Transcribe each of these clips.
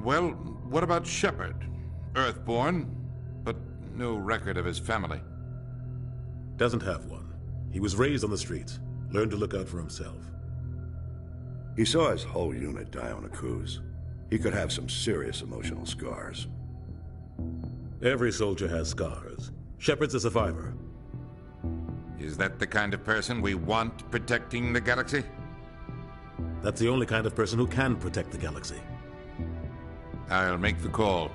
Well, what about Shepard? Earthborn, but no record of his family. Doesn't have one. He was raised on the streets, learned to look out for himself. He saw his whole unit die on a cruise. He could have some serious emotional scars. Every soldier has scars. Shepard's a survivor. Is that the kind of person we want protecting the galaxy? That's the only kind of person who can protect the galaxy. I'll make the call.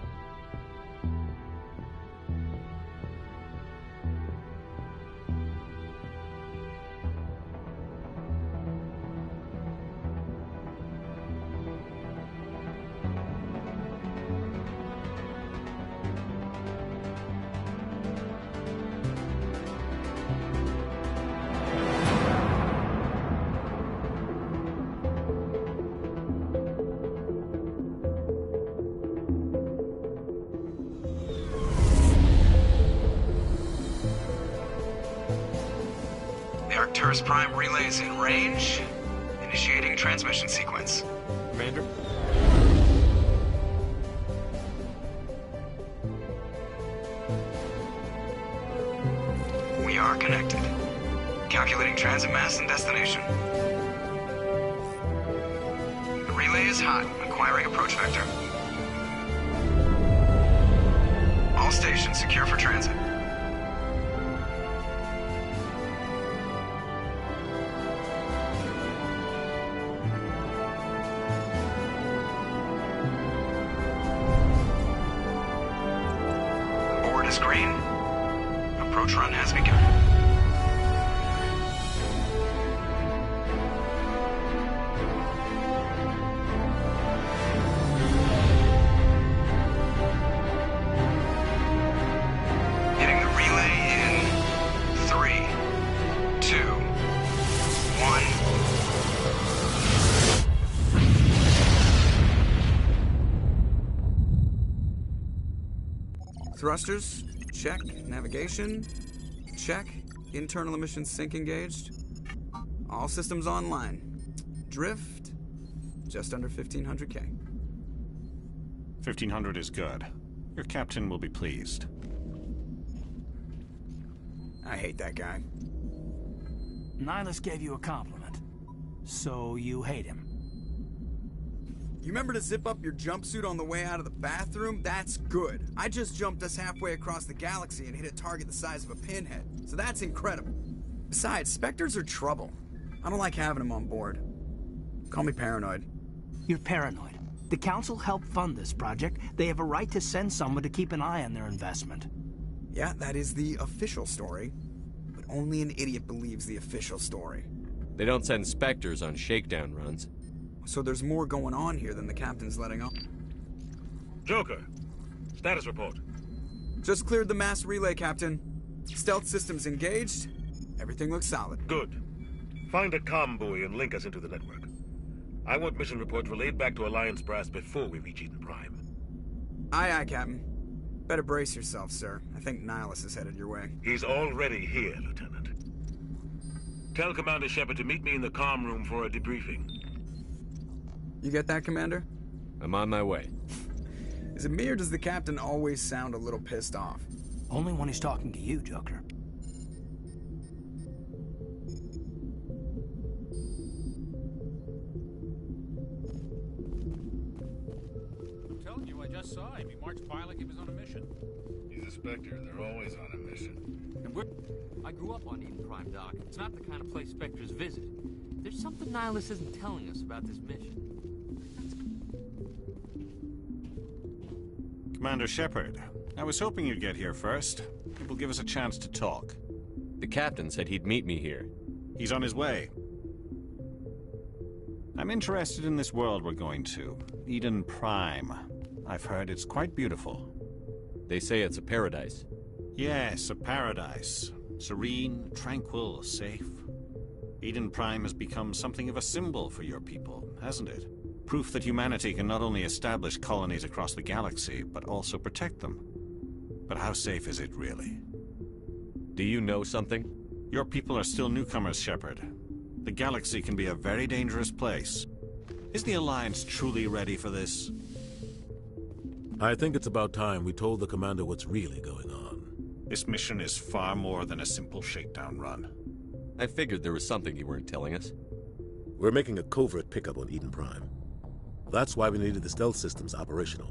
Arcturus Prime relays in range. Initiating transmission sequence. Commander? We are connected. Calculating transit mass and destination. The relay is hot. Acquiring approach vector. All stations secure for transit. Green. Approach run has begun. Hitting the relay in 3, 2, 1. Thrusters, check. Navigation, check. Internal emissions sync engaged. All systems online. Drift, just under 1,500K. 1,500 is good. Your captain will be pleased. I hate that guy. Nihilus gave you a compliment. So you hate him. You remember to zip up your jumpsuit on the way out of the bathroom? That's good. I just jumped us halfway across the galaxy and hit a target the size of a pinhead. So that's incredible. Besides, Spectres are trouble. I don't like having them on board. Call me paranoid. You're paranoid. The Council helped fund this project. They have a right to send someone to keep an eye on their investment. Yeah, that is the official story. But only an idiot believes the official story. They don't send Spectres on shakedown runs. So there's more going on here than the captain's letting on. Joker, status report. Just cleared the mass relay, Captain. Stealth systems engaged. Everything looks solid. Good. Find a comm buoy and link us into the network. I want mission reports relayed back to Alliance brass before we reach Eden Prime. Aye, aye, Captain. Better brace yourself, sir. I think Nihilus is headed your way. He's already here, Lieutenant. Tell Commander Shepard to meet me in the comm room for a debriefing. You get that, Commander? I'm on my way. Is it me or does the captain always sound a little pissed off? Only when he's talking to you, Joker. I'm telling you, I just saw him. He marched by like he was on a mission. He's a Spectre. They're always on a mission. And I grew up on Eden Prime, Doc. It's not the kind of place Spectres visit. There's something Nihilus isn't telling us about this mission. Commander Shepard, I was hoping you'd get here first. It will give us a chance to talk. The captain said he'd meet me here. He's on his way. I'm interested in this world we're going to, Eden Prime. I've heard it's quite beautiful. They say it's a paradise. Yes, a paradise. Serene, tranquil, safe. Eden Prime has become something of a symbol for your people, hasn't it? Proof that humanity can not only establish colonies across the galaxy, but also protect them. But how safe is it, really? Do you know something? Your people are still newcomers, Shepard. The galaxy can be a very dangerous place. Is the Alliance truly ready for this? I think it's about time we told the commander what's really going on. This mission is far more than a simple shakedown run. I figured there was something you weren't telling us. We're making a covert pickup on Eden Prime. That's why we needed the stealth systems operational.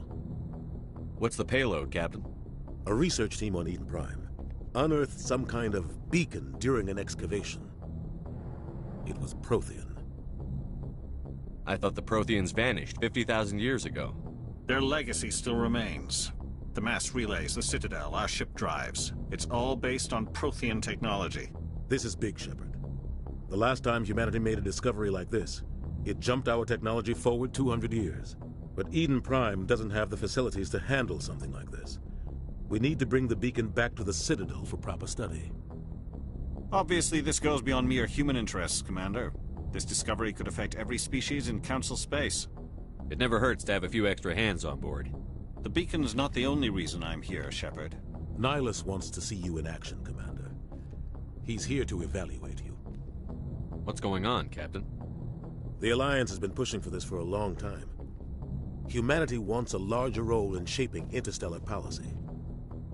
What's the payload, Captain? A research team on Eden Prime unearthed some kind of beacon during an excavation. It was Prothean. I thought the Protheans vanished 50,000 years ago. Their legacy still remains. The mass relays, the Citadel, our ship drives. It's all based on Prothean technology. This is big, Shepard. The last time humanity made a discovery like this, it jumped our technology forward 200 years. But Eden Prime doesn't have the facilities to handle something like this. We need to bring the beacon back to the Citadel for proper study. Obviously, this goes beyond mere human interests, Commander. This discovery could affect every species in Council space. It never hurts to have a few extra hands on board. The beacon's not the only reason I'm here, Shepard. Nihilus wants to see you in action, Commander. He's here to evaluate you. What's going on, Captain? The Alliance has been pushing for this for a long time. Humanity wants a larger role in shaping interstellar policy.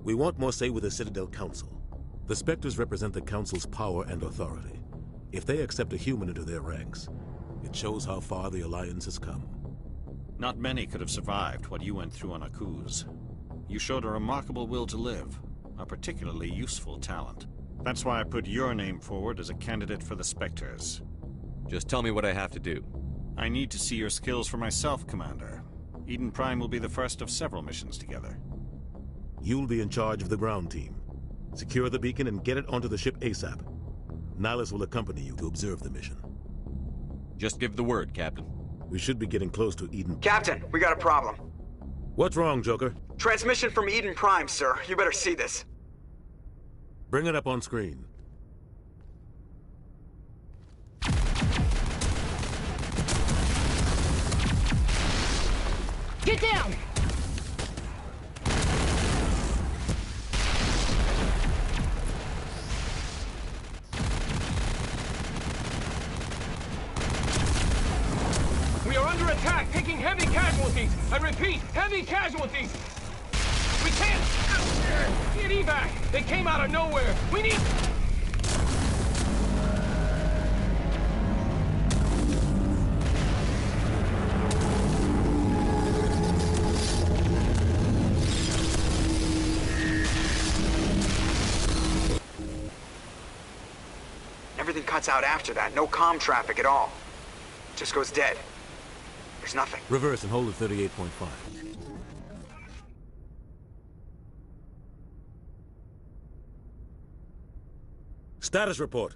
We want more say with the Citadel Council. The Spectres represent the Council's power and authority. If they accept a human into their ranks, it shows how far the Alliance has come. Not many could have survived what you went through on Akuz. You showed a remarkable will to live, a particularly useful talent. That's why I put your name forward as a candidate for the Spectres. Just tell me what I have to do. I need to see your skills for myself, Commander. Eden Prime will be the first of several missions together. You'll be in charge of the ground team. Secure the beacon and get it onto the ship ASAP. Nihilus will accompany you to observe the mission. Just give the word, Captain. We should be getting close to Eden. Captain, we got a problem. What's wrong, Joker? Transmission from Eden Prime, sir. You better see this. Bring it up on screen. Get down! We are under attack, taking heavy casualties. I repeat, heavy casualties. We can't get evac. They came out of nowhere. We need... Everything cuts out after that. No comm traffic at all. Just goes dead. There's nothing. Reverse and hold at 38.5. Status report.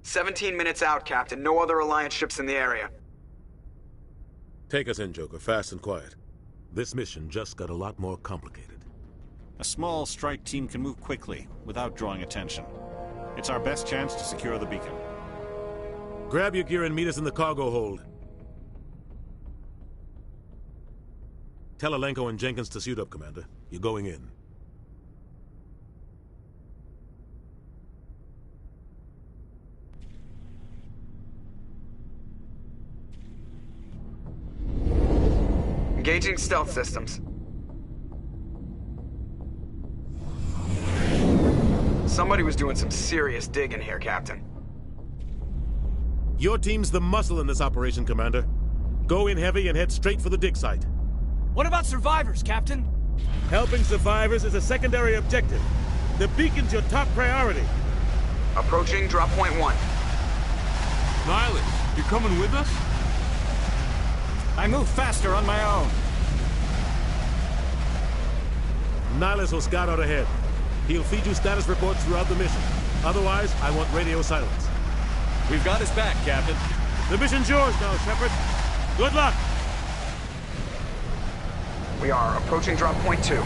17 minutes out, Captain. No other Alliance ships in the area. Take us in, Joker. Fast and quiet. This mission just got a lot more complicated. A small strike team can move quickly, without drawing attention. It's our best chance to secure the beacon. Grab your gear and meet us in the cargo hold. Tell Alenko and Jenkins to suit up, Commander. You're going in. Engaging stealth systems. Somebody was doing some serious digging here, Captain. Your team's the muscle in this operation, Commander. Go in heavy and head straight for the dig site. What about survivors, Captain? Helping survivors is a secondary objective. The beacon's your top priority. Approaching drop point 1. Nihilus, you coming with us? I move faster on my own. Nihilus will scout out ahead. He'll feed you status reports throughout the mission. Otherwise, I want radio silence. We've got his back, Captain. The mission's yours now, Shepard. Good luck! We are approaching drop point 2.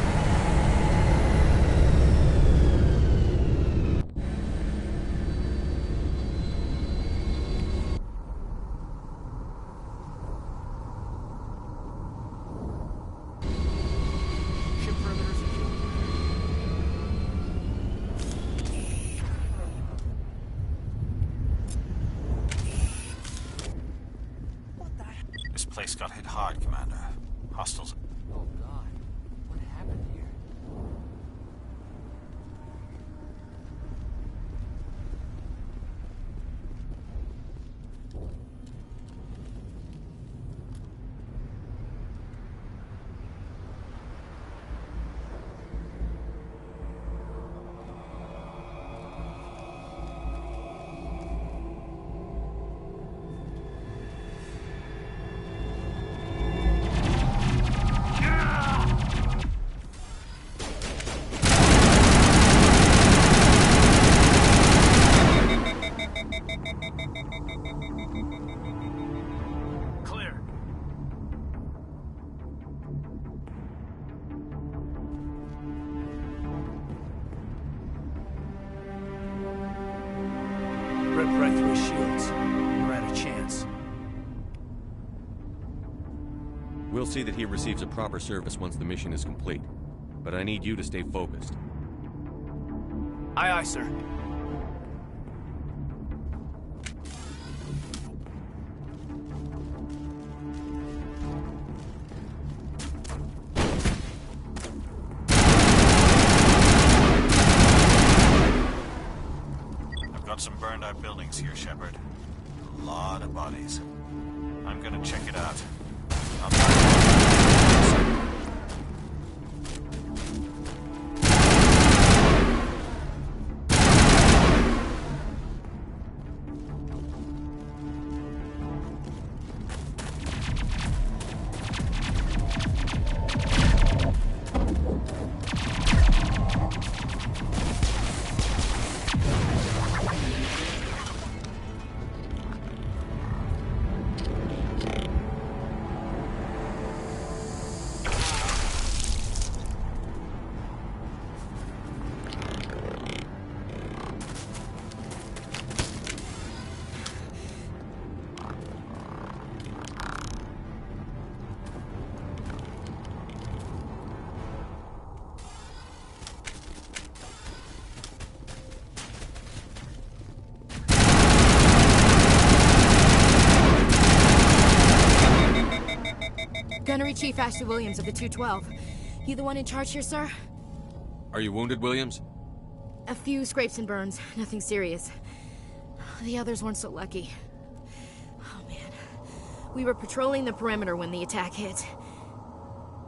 This place got hit hard, Commander. Hostiles. Oh, God. see that he receives a proper service once the mission is complete. But I need you to stay focused. Aye, aye, sir. I've got some burned out buildings here, Shepard. A lot of bodies. I'm gonna check it out. I'll Gunnery Chief Ashley Williams of the 212. You the one in charge here, sir? Are you wounded, Williams? A few scrapes and burns, nothing serious. The others weren't so lucky. Oh man. We were patrolling the perimeter when the attack hit.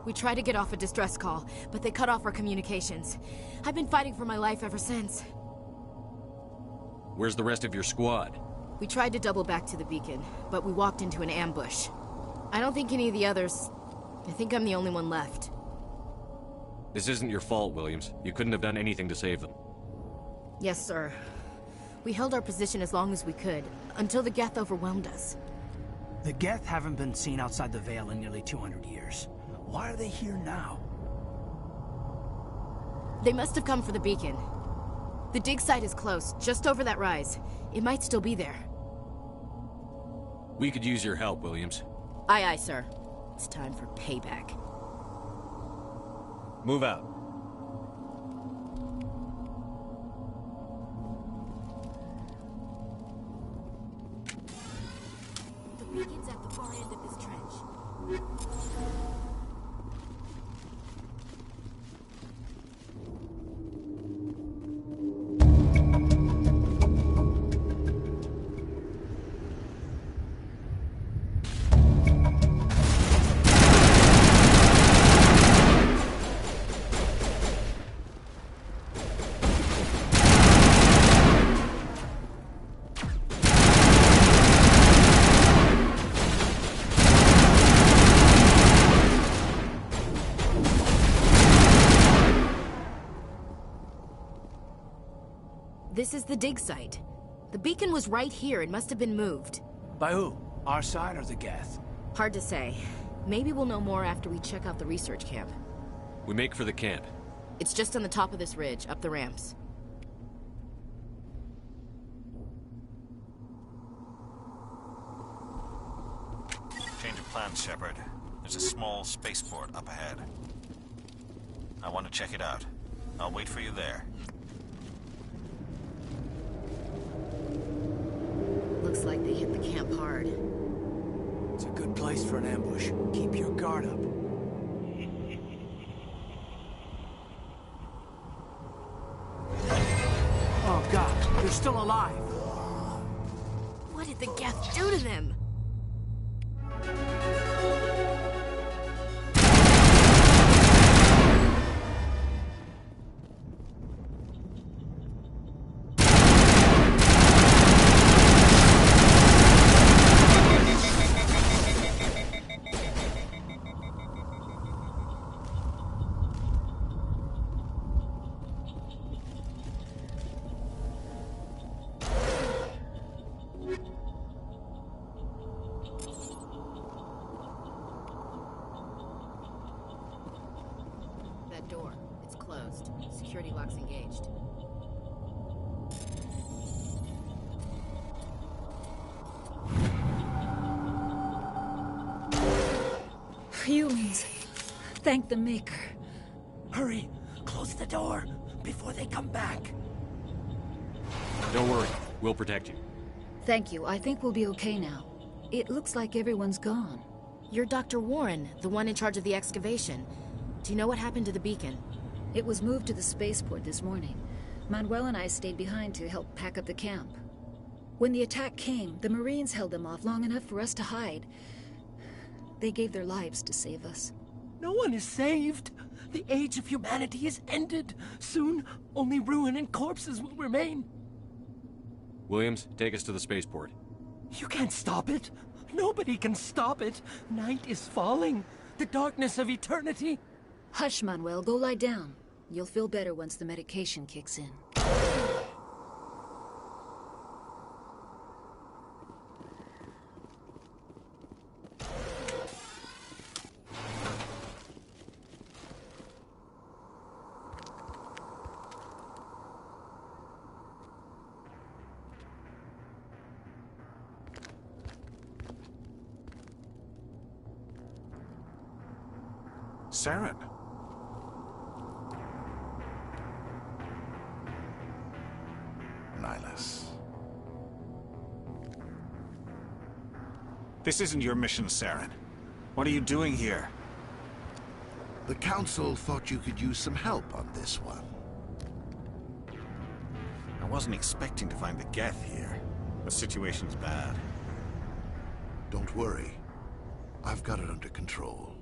We tried to get off a distress call, but they cut off our communications. I've been fighting for my life ever since. Where's the rest of your squad? We tried to double back to the beacon, but we walked into an ambush. I don't think any of the others... I think I'm the only one left. This isn't your fault, Williams. You couldn't have done anything to save them. Yes, sir. We held our position as long as we could, until the Geth overwhelmed us. The Geth haven't been seen outside the Veil in nearly 200 years. Why are they here now? They must have come for the beacon. The dig site is close, just over that rise. It might still be there. We could use your help, Williams. Aye, aye, sir. It's time for payback. Move out. The beacon's at the far end of this trench. This is the dig site. The beacon was right here. It must have been moved. By who? Our side or the Geth? Hard to say. Maybe we'll know more after we check out the research camp. We make for the camp. It's just on the top of this ridge, up the ramps. Change of plans, Shepard. There's a small spaceport up ahead. I want to check it out. I'll wait for you there. Looks like they hit the camp hard. It's a good place for an ambush. Keep your guard up. Oh God, they're still alive. What did the Geth do to them? Door. It's closed. Security lock's engaged. Humans. Thank the Maker. Hurry, close the door before they come back. Don't worry, we'll protect you. Thank you. I think we'll be okay now. It looks like everyone's gone. You're Dr. Warren, the one in charge of the excavation. Do you know what happened to the beacon? It was moved to the spaceport this morning. Manuel and I stayed behind to help pack up the camp. When the attack came, the Marines held them off long enough for us to hide. They gave their lives to save us. No one is saved. The age of humanity is ended. Soon, only ruin and corpses will remain. Williams, take us to the spaceport. You can't stop it. Nobody can stop it. Night is falling. The darkness of eternity. Hush, Manuel. Go lie down. You'll feel better once the medication kicks in. Saren. Nihilus. This isn't your mission, Saren. What are you doing here? The Council thought you could use some help on this one. I wasn't expecting to find the Geth here. The situation's bad. Don't worry. I've got it under control.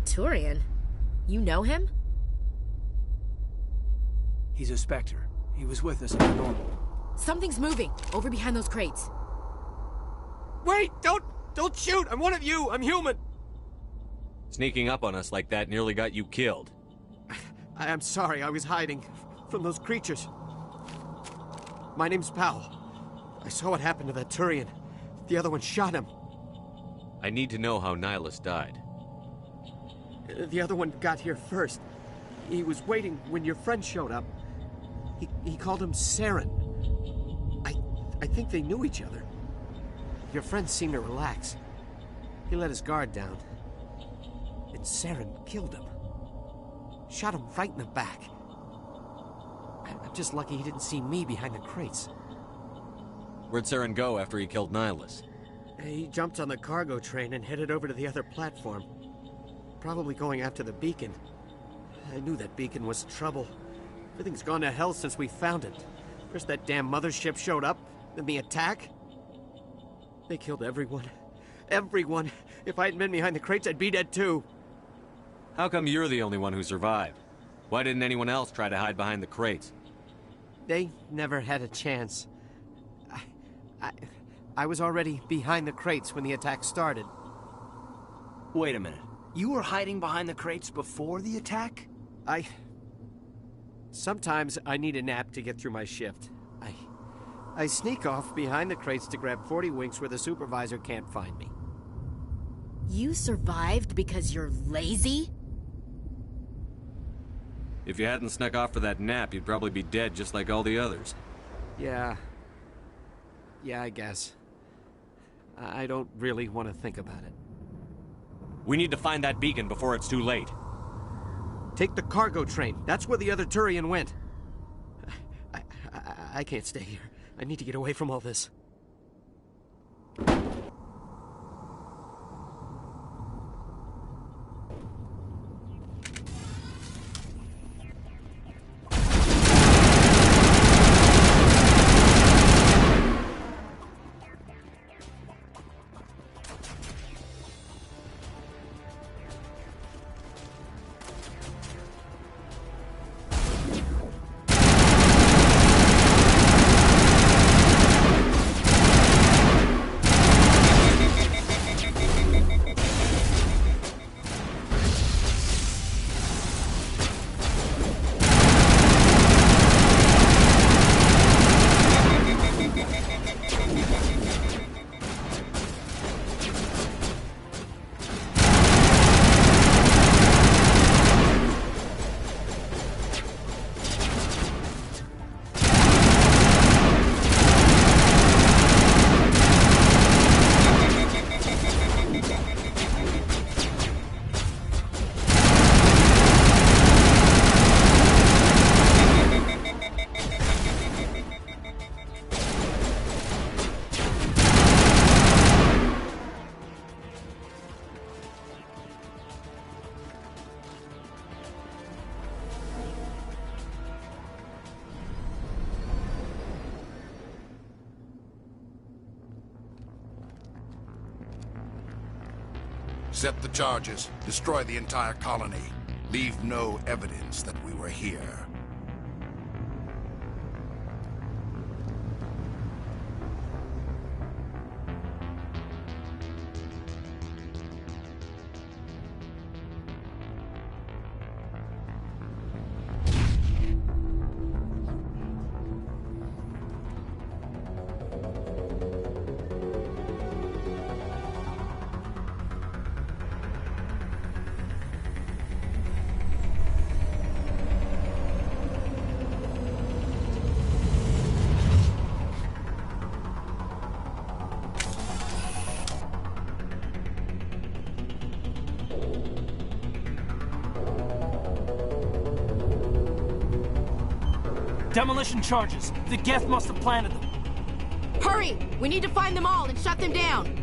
Turian? You know him? He's a Spectre. He was with us in the normal. Something's moving, over behind those crates. Wait! Don't shoot! I'm one of you! I'm human! Sneaking up on us like that nearly got you killed. I'm sorry, I was hiding from those creatures. My name's Powell. I saw what happened to that Turian. The other one shot him. I need to know how Nihilus died. The other one got here first. He was waiting when your friend showed up. He called him Saren. I think they knew each other. Your friend seemed to relax. He let his guard down. And Saren killed him. Shot him right in the back. I'm just lucky he didn't see me behind the crates. Where'd Saren go after he killed Nihilus? He jumped on the cargo train and headed over to the other platform. Probably going after the beacon. I knew that beacon was trouble. Everything's gone to hell since we found it. First that damn mothership showed up, then the attack. They killed everyone. Everyone. If I hadn't been behind the crates, I'd be dead too. How come you're the only one who survived? Why didn't anyone else try to hide behind the crates? They never had a chance. I was already behind the crates when the attack started. Wait a minute. You were hiding behind the crates before the attack? Sometimes I need a nap to get through my shift. I sneak off behind the crates to grab 40 winks where the supervisor can't find me. You survived because you're lazy? If you hadn't snuck off for that nap, you'd probably be dead just like all the others. Yeah, I guess. I don't really want to think about it. We need to find that beacon before it's too late. Take the cargo train. That's where the other Turian went. I can't stay here. I need to get away from all this. Set the charges. Destroy the entire colony. Leave no evidence that we were here. Demolition charges. The Geth must have planted them. Hurry! We need to find them all and shut them down!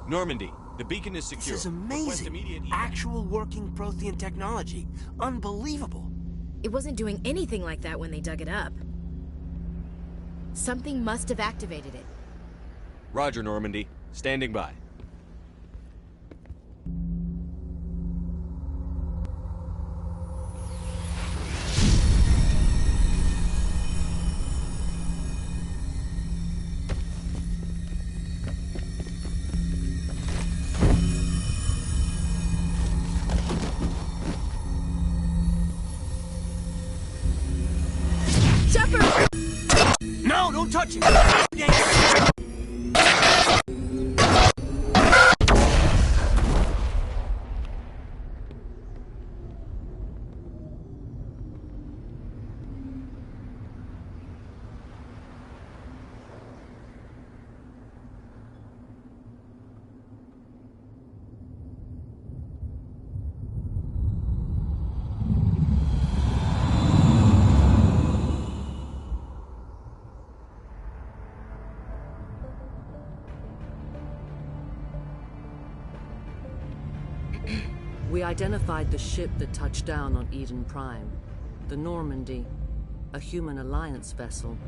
Normandy, the beacon is secure. This is amazing. Actual working Prothean technology. Unbelievable. It wasn't doing anything like that when they dug it up. Something must have activated it. Roger, Normandy. Standing by. No, don't touch it! We identified the ship that touched down on Eden Prime. The Normandy, a human alliance vessel.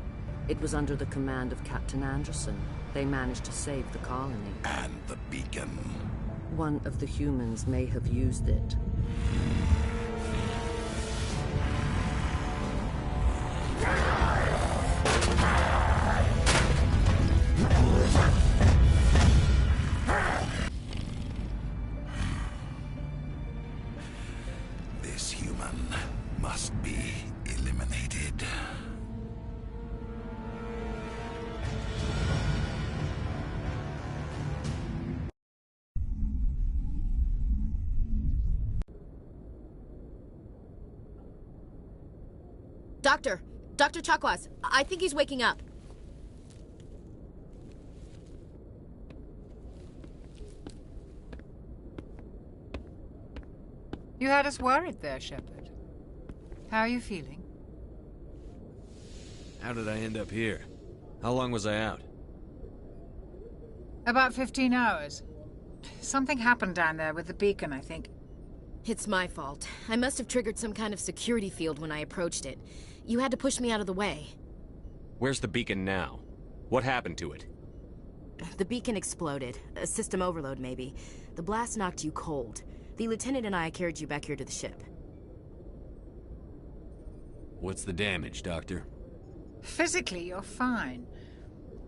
It was under the command of Captain Anderson. They managed to save the colony. And the beacon. One of the humans may have used it. This human must be eliminated. Doctor! Dr. Chakwas, I think he's waking up. You had us worried there, Shepard. How are you feeling? How did I end up here? How long was I out? About 15 hours. Something happened down there with the beacon, I think. It's my fault. I must have triggered some kind of security field when I approached it. You had to push me out of the way. Where's the beacon now? What happened to it? The beacon exploded. A system overload, maybe. The blast knocked you cold. The lieutenant and I carried you back here to the ship. What's the damage, Doctor? Physically, you're fine.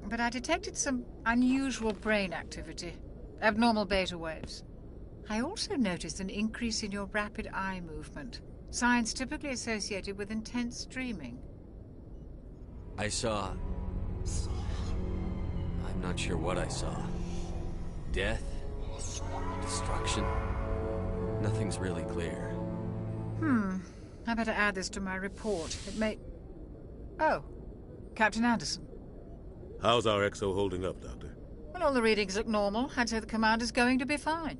But I detected some unusual brain activity. Abnormal beta waves. I also noticed an increase in your rapid eye movement. Signs typically associated with intense dreaming. I saw... I'm not sure what I saw. Death? Destruction? Nothing's really clear. I better add this to my report. It may... Oh, Captain Anderson. How's our XO holding up, Doctor? Well, all the readings look normal. I'd say the commander's going to be fine.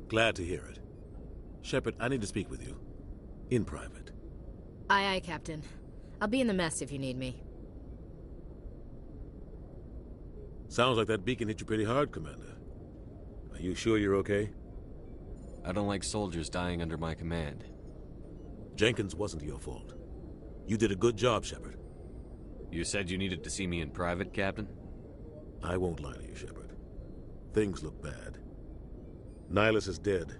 Glad to hear it. Shepard, I need to speak with you. In private. Aye, aye, Captain. I'll be in the mess if you need me. Sounds like that beacon hit you pretty hard, Commander. Are you sure you're okay? I don't like soldiers dying under my command. Jenkins wasn't your fault. You did a good job, Shepard. You said you needed to see me in private, Captain? I won't lie to you, Shepard. Things look bad. Nihilus is dead.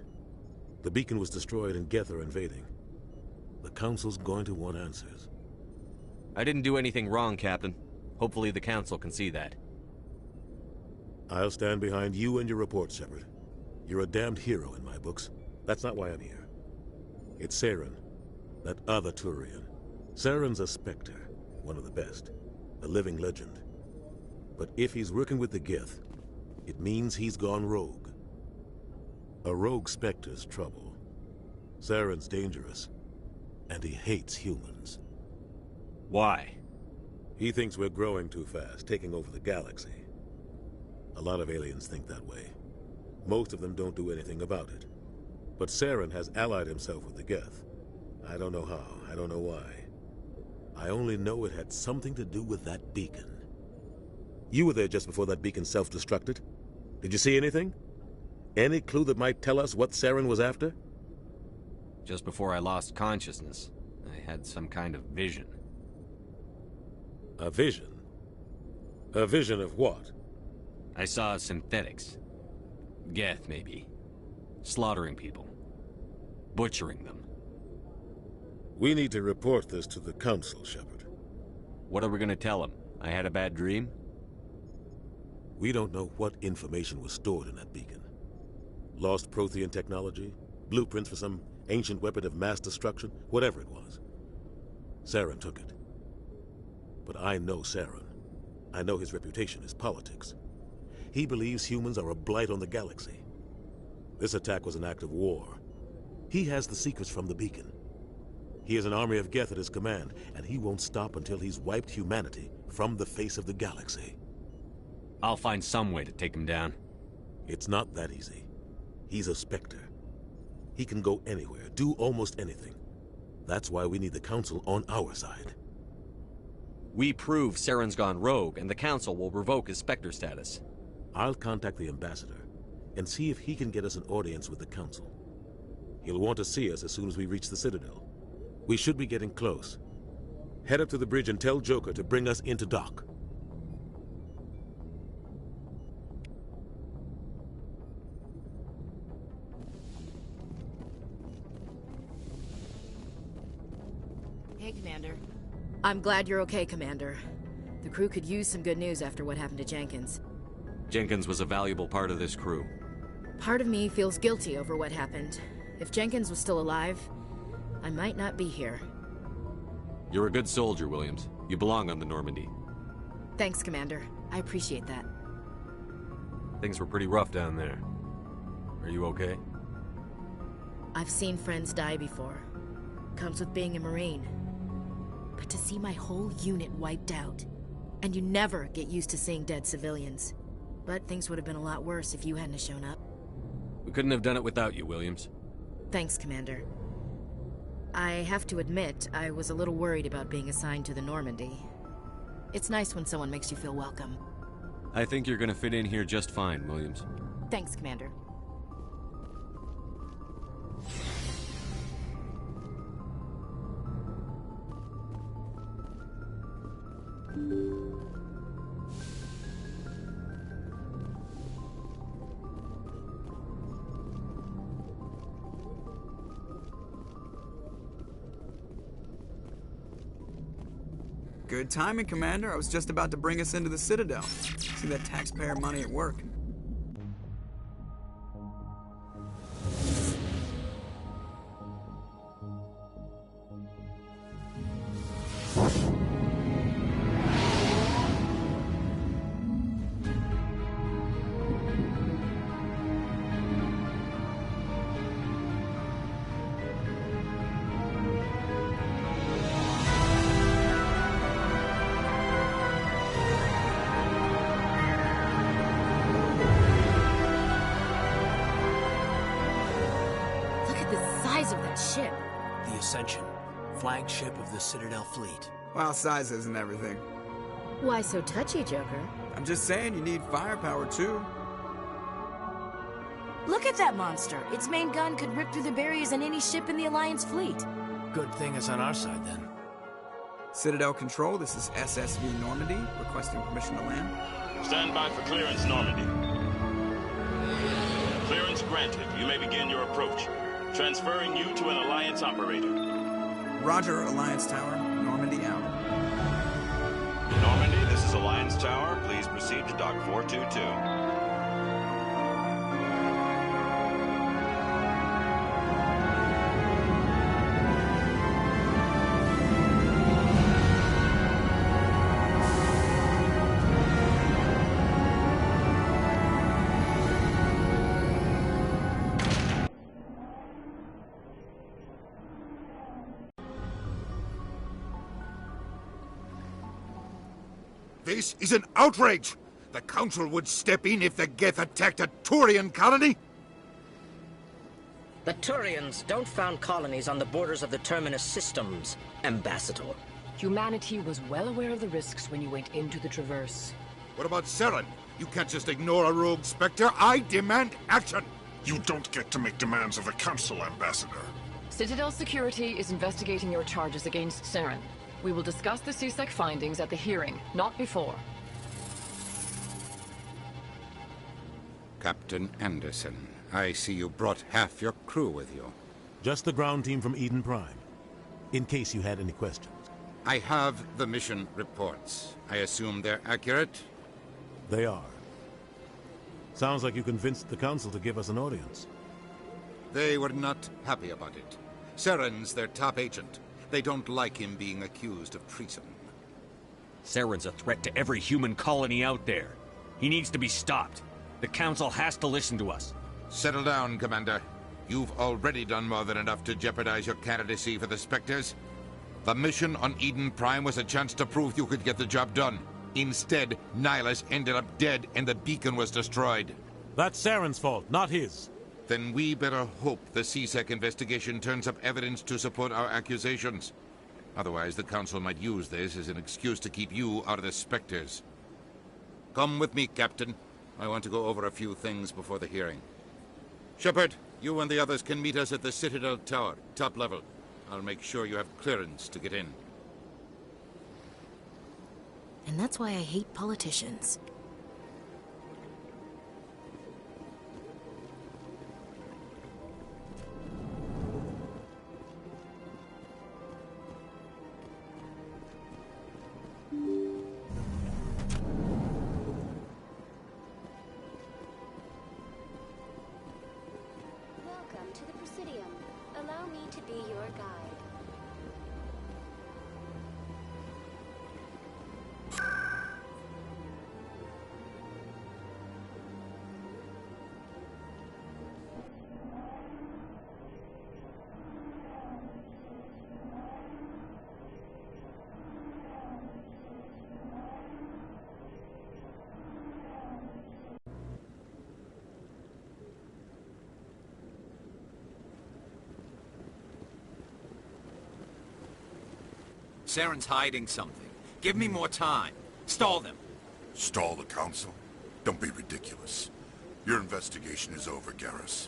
The beacon was destroyed and Geth are invading. The Council's going to want answers. I didn't do anything wrong, Captain. Hopefully the Council can see that. I'll stand behind you and your report, Shepard. You're a damned hero in my books. That's not why I'm here. It's Saren, that other Turian. Saren's a Spectre, one of the best, a living legend. But if he's working with the Geth, it means he's gone rogue. A rogue Spectre's trouble. Saren's dangerous, and he hates humans. Why? He thinks we're growing too fast, taking over the galaxy. A lot of aliens think that way. Most of them don't do anything about it. But Saren has allied himself with the Geth. I don't know how, I don't know why. I only know it had something to do with that beacon. You were there just before that beacon self-destructed. Did you see anything? Any clue that might tell us what Saren was after? Just before I lost consciousness, I had some kind of vision. A vision? A vision of what? I saw synthetics. Geth, maybe. Slaughtering people. Butchering them. We need to report this to the Council, Shepard. What are we gonna tell them? I had a bad dream? We don't know what information was stored in that beacon. Lost Prothean technology? Blueprints for some ancient weapon of mass destruction? Whatever it was. Saren took it. But I know Saren. I know his reputation is politics. He believes humans are a blight on the galaxy. This attack was an act of war. He has the secrets from the beacon. He has an army of Geth at his command, and he won't stop until he's wiped humanity from the face of the galaxy. I'll find some way to take him down. It's not that easy. He's a Spectre. He can go anywhere, do almost anything. That's why we need the Council on our side. We prove Saren's gone rogue, and the Council will revoke his Spectre status. I'll contact the Ambassador and see if he can get us an audience with the Council. He'll want to see us as soon as we reach the Citadel. We should be getting close. Head up to the bridge and tell Joker to bring us into dock. Hey, Commander. I'm glad you're okay, Commander. The crew could use some good news after what happened to Jenkins. Jenkins was a valuable part of this crew. Part of me feels guilty over what happened. If Jenkins was still alive, I might not be here. You're a good soldier, Williams. You belong on the Normandy. Thanks, Commander. I appreciate that. Things were pretty rough down there. Are you okay? I've seen friends die before. Comes with being a Marine. But to see my whole unit wiped out. And you never get used to seeing dead civilians. But things would have been a lot worse if you hadn't shown up. We couldn't have done it without you, Williams. Thanks, Commander. I have to admit, I was a little worried about being assigned to the Normandy. It's nice when someone makes you feel welcome. I think you're gonna fit in here just fine, Williams. Thanks, Commander. Good timing, Commander. I was just about to bring us into the Citadel. See that taxpayer money at work. Of that ship. The Ascension, flagship of the Citadel fleet. Well, size isn't everything. Why so touchy, Joker? I'm just saying you need firepower, too. Look at that monster. Its main gun could rip through the barriers in any ship in the Alliance fleet. Good thing it's on our side, then. Citadel Control, this is SSV Normandy, requesting permission to land. Stand by for clearance, Normandy. Clearance granted. You may begin your approach. Transferring you to an Alliance operator. Roger, Alliance Tower. Normandy out. Normandy, this is Alliance Tower. Please proceed to Dock 422. This is an outrage! The Council would step in if the Geth attacked a Turian colony? The Turians don't found colonies on the borders of the Terminus systems, Ambassador. Humanity was well aware of the risks when you went into the Traverse. What about Saren? You can't just ignore a rogue Spectre. I demand action! You don't get to make demands of the Council, Ambassador. Citadel Security is investigating your charges against Saren. We will discuss the CSEC findings at the hearing, not before. Captain Anderson, I see you brought half your crew with you. Just the ground team from Eden Prime, in case you had any questions. I have the mission reports. I assume they're accurate? They are. Sounds like you convinced the Council to give us an audience. They were not happy about it. Saren's their top agent. They don't like him being accused of treason. Saren's a threat to every human colony out there. He needs to be stopped. The Council has to listen to us. Settle down, Commander. You've already done more than enough to jeopardize your candidacy for the Spectres. The mission on Eden Prime was a chance to prove you could get the job done. Instead, Nihilus ended up dead and the beacon was destroyed. That's Saren's fault, not his. Then we better hope the CSEC investigation turns up evidence to support our accusations. Otherwise, the Council might use this as an excuse to keep you out of the Spectres. Come with me, Captain. I want to go over a few things before the hearing. Shepard, you and the others can meet us at the Citadel Tower, top level. I'll make sure you have clearance to get in. And that's why I hate politicians. Welcome to the Presidium. Allow me to be your guide. Saren's hiding something. Give me more time. Stall them. Stall the council? Don't be ridiculous. Your investigation is over, Garrus.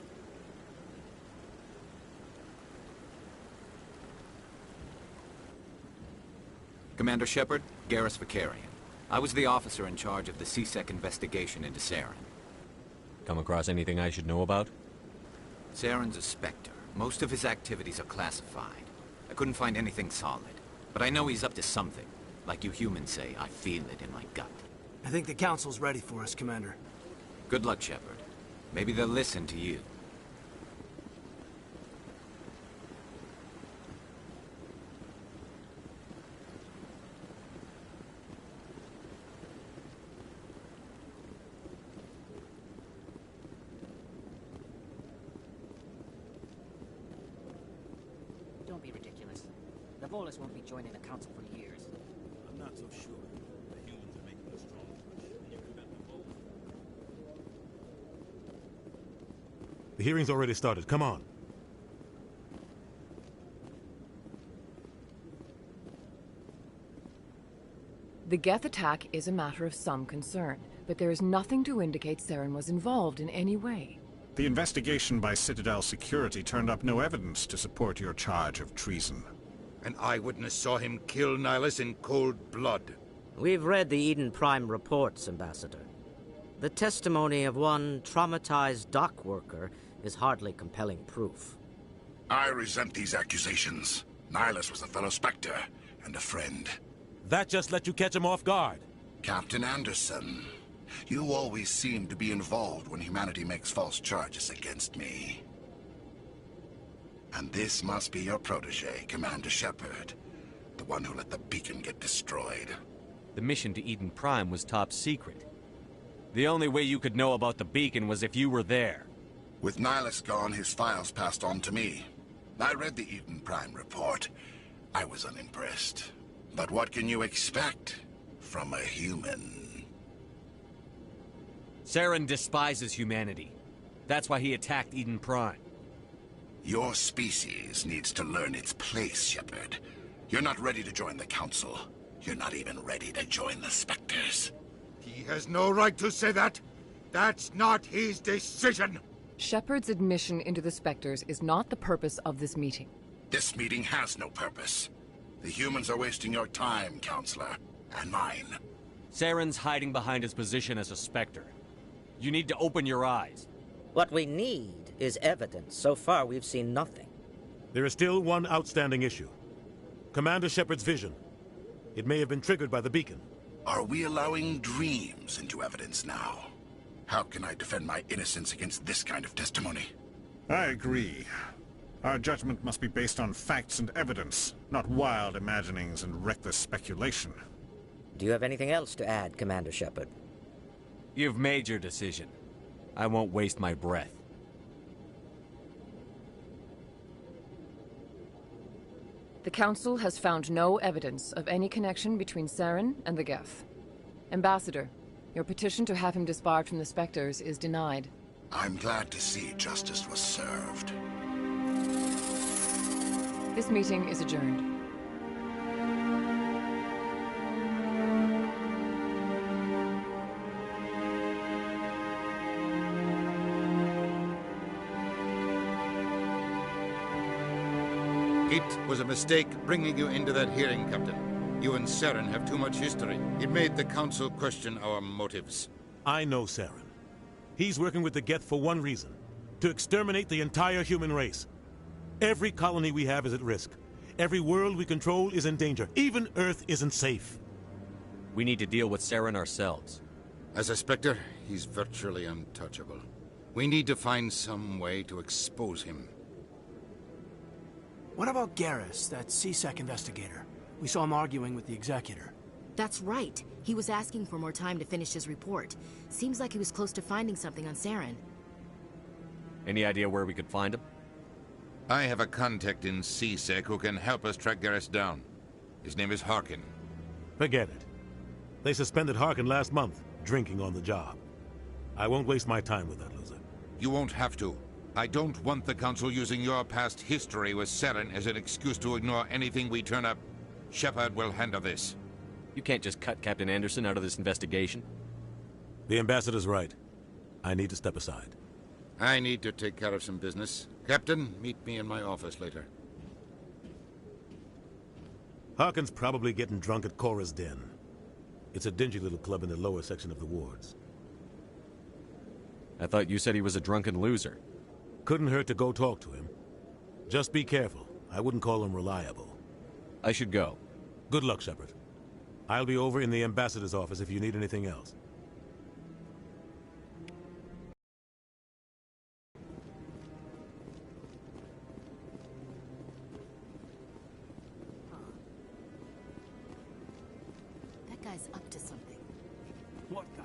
Commander Shepard, Garrus Vicarian. I was the officer in charge of the CSEC investigation into Saren. Come across anything I should know about? Saren's a Spectre. Most of his activities are classified. I couldn't find anything solid. But I know he's up to something. Like you humans say, I feel it in my gut. I think the Council's ready for us, Commander. Good luck, Shepard. Maybe they'll listen to you. Don't be ridiculous. The Volus won't be joining the Council for years. I'm not so sure. The humans are making a strong push, and you prevent the Volus. The hearing's already started. Come on. The Geth attack is a matter of some concern, but there is nothing to indicate Saren was involved in any way. The investigation by Citadel Security turned up no evidence to support your charge of treason. An eyewitness saw him kill Nihilus in cold blood. We've read the Eden Prime reports, Ambassador. The testimony of one traumatized dock worker is hardly compelling proof. I resent these accusations. Nihilus was a fellow Spectre and a friend. That just let you catch him off guard. Captain Anderson, you always seem to be involved when humanity makes false charges against me. And this must be your protege, Commander Shepard. The one who let the beacon get destroyed. The mission to Eden Prime was top secret. The only way you could know about the beacon was if you were there. With Nihilus gone, his files passed on to me. I read the Eden Prime report. I was unimpressed. But what can you expect from a human? Saren despises humanity. That's why he attacked Eden Prime. Your species needs to learn its place, Shepard. You're not ready to join the Council. You're not even ready to join the Spectres. He has no right to say that. That's not his decision. Shepard's admission into the Spectres is not the purpose of this meeting. This meeting has no purpose. The humans are wasting your time, Counselor, and mine. Saren's hiding behind his position as a Spectre. You need to open your eyes. What we need is evidence. So far, we've seen nothing. There is still one outstanding issue. Commander Shepard's vision. It may have been triggered by the beacon. Are we allowing dreams into evidence now? How can I defend my innocence against this kind of testimony? I agree. Our judgment must be based on facts and evidence, not wild imaginings and reckless speculation. Do you have anything else to add, Commander Shepard? You've made your decision. I won't waste my breath. The Council has found no evidence of any connection between Saren and the Geth. Ambassador, your petition to have him disbarred from the Spectres is denied. I'm glad to see justice was served. This meeting is adjourned. It was a mistake bringing you into that hearing, Captain. You and Saren have too much history. It made the Council question our motives. I know Saren. He's working with the Geth for one reason. To exterminate the entire human race. Every colony we have is at risk. Every world we control is in danger. Even Earth isn't safe. We need to deal with Saren ourselves. As a Spectre, he's virtually untouchable. We need to find some way to expose him. What about Garrus, that CSEC investigator? We saw him arguing with the Executor. That's right. He was asking for more time to finish his report. Seems like he was close to finding something on Saren. Any idea where we could find him? I have a contact in CSEC who can help us track Garrus down. His name is Harkin. Forget it. They suspended Harkin last month, drinking on the job. I won't waste my time with that loser. You won't have to. I don't want the Council using your past history with Saren as an excuse to ignore anything we turn up. Shepard will handle this. You can't just cut Captain Anderson out of this investigation. The ambassador's right. I need to step aside. I need to take care of some business. Captain, meet me in my office later. Harkin's probably getting drunk at Cora's Den. It's a dingy little club in the lower section of the wards. I thought you said he was a drunken loser. Couldn't hurt to go talk to him. Just be careful. I wouldn't call him reliable. I should go. Good luck, Shepard. I'll be over in the ambassador's office if you need anything else. That guy's up to something. What guy?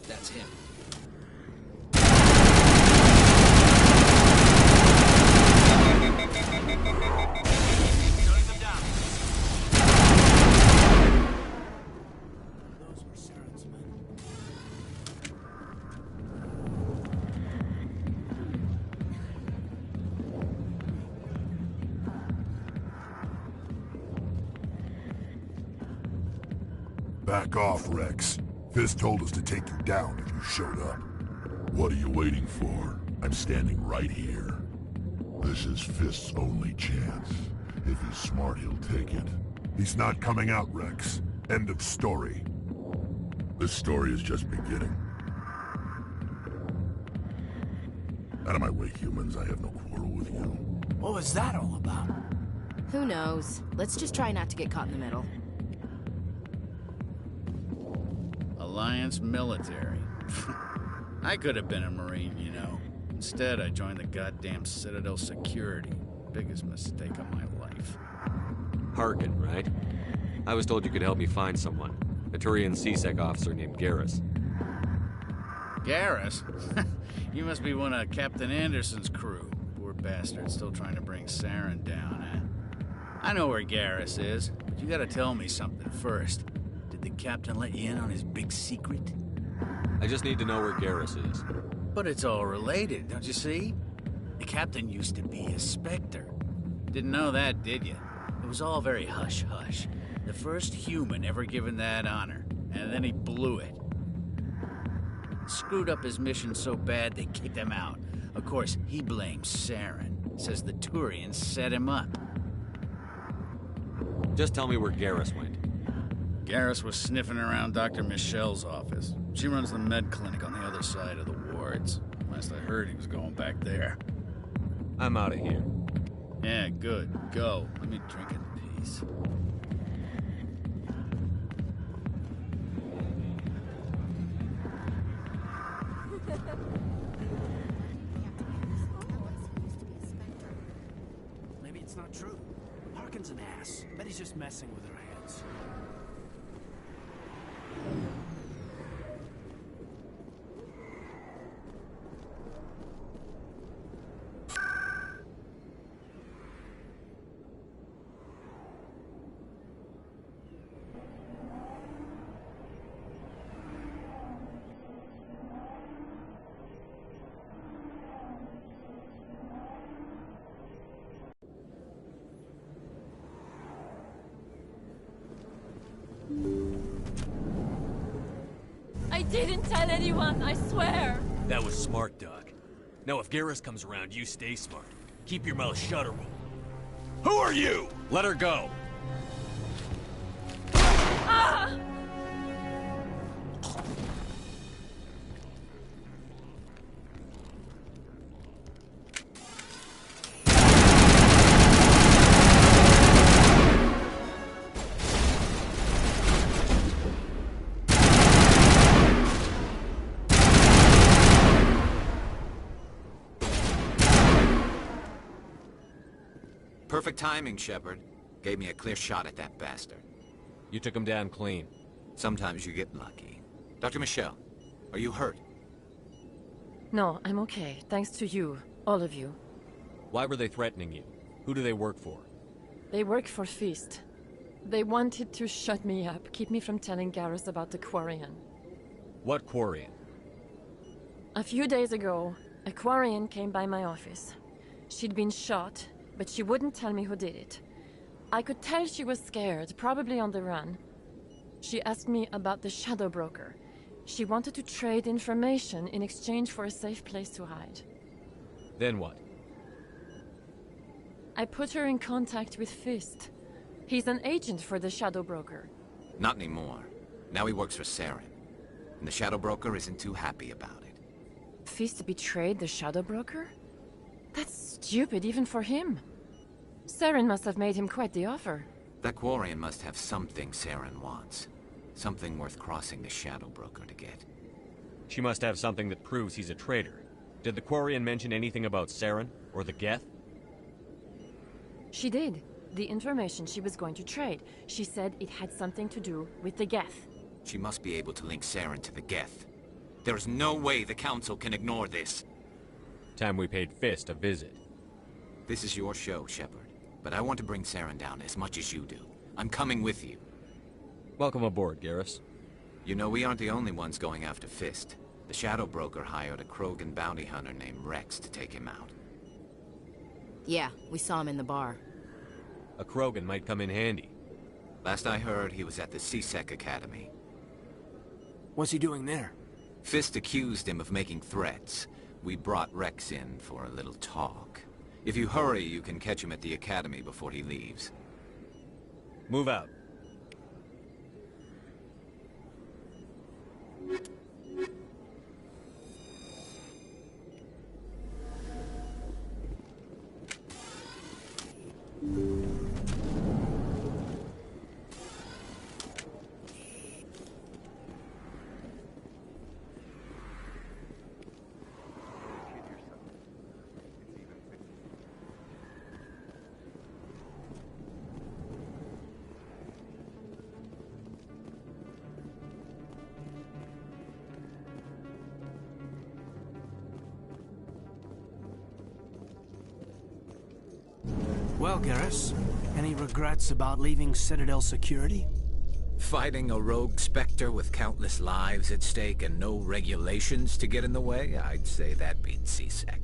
That's him. Those were Saren's men. Back off, Rex. Fist told us to take you down if you showed up. What are you waiting for? I'm standing right here. This is Fist's only chance. If he's smart, he'll take it. He's not coming out, Rex. End of story. This story is just beginning. Out of my way, humans. I have no quarrel with you. What was that all about? Who knows? Let's just try not to get caught in the middle. Alliance military. I could have been a Marine, you know. Instead, I joined the goddamn Citadel security. Biggest mistake of my life. Harkin, right? I was told you could help me find someone. A Turian C-Sec officer named Garrus. Garrus? You must be one of Captain Anderson's crew. Poor bastard, still trying to bring Saren down, eh? I know where Garrus is, but you gotta tell me something first. Did the captain let you in on his big secret? I just need to know where Garrus is. But it's all related, don't you see? The captain used to be a Spectre. Didn't know that, did you? It was all very hush-hush. The first human ever given that honor, and then he blew it. Screwed up his mission so bad they kicked him out. Of course, he blames Saren. Says the Turians set him up. Just tell me where Garrus went. Garrus was sniffing around Dr. Michelle's office. She runs the med clinic on the other side of the wards. Last I heard, he was going back there. I'm out of here. Yeah, good. Go. Let me drink in peace. Maybe it's not true. Harkin's an ass. Bet he's just messing with our heads. I didn't tell anyone, I swear. That was smart, Doc. Now if Garrus comes around, you stay smart. Keep your mouth shut or we'll... Who are you? Let her go. Ah! Perfect timing, Shepard. Gave me a clear shot at that bastard. You took him down clean. Sometimes you get lucky. Dr. Michelle, are you hurt? No, I'm okay. Thanks to you. All of you. Why were they threatening you? Who do they work for? They work for Feast. They wanted to shut me up, keep me from telling Garrus about the Quarian. What Quarian? A few days ago, a Quarian came by my office. She'd been shot, but she wouldn't tell me who did it. I could tell she was scared, probably on the run. She asked me about the Shadow Broker. She wanted to trade information in exchange for a safe place to hide. Then what? I put her in contact with Fist. He's an agent for the Shadow Broker. Not anymore. Now he works for Saren. And the Shadow Broker isn't too happy about it. Fist betrayed the Shadow Broker? That's stupid even for him. Saren must have made him quite the offer. That Quarian must have something Saren wants. Something worth crossing the Shadow Broker to get. She must have something that proves he's a traitor. Did the Quarian mention anything about Saren or the Geth? She did. The information she was going to trade. She said it had something to do with the Geth. She must be able to link Saren to the Geth. There is no way the Council can ignore this. Time we paid Fist a visit. This is your show, Shepard. But I want to bring Saren down as much as you do. I'm coming with you. Welcome aboard, Garrus. You know, we aren't the only ones going after Fist. The Shadow Broker hired a Krogan bounty hunter named Rex to take him out. Yeah, we saw him in the bar. A Krogan might come in handy. Last I heard, he was at the CSEC Academy. What's he doing there? Fist accused him of making threats. We brought Rex in for a little talk. If you hurry, you can catch him at the Academy before he leaves. Move out. Well, Garrus, any regrets about leaving Citadel security? Fighting a rogue Spectre with countless lives at stake and no regulations to get in the way? I'd say that beats CSEC.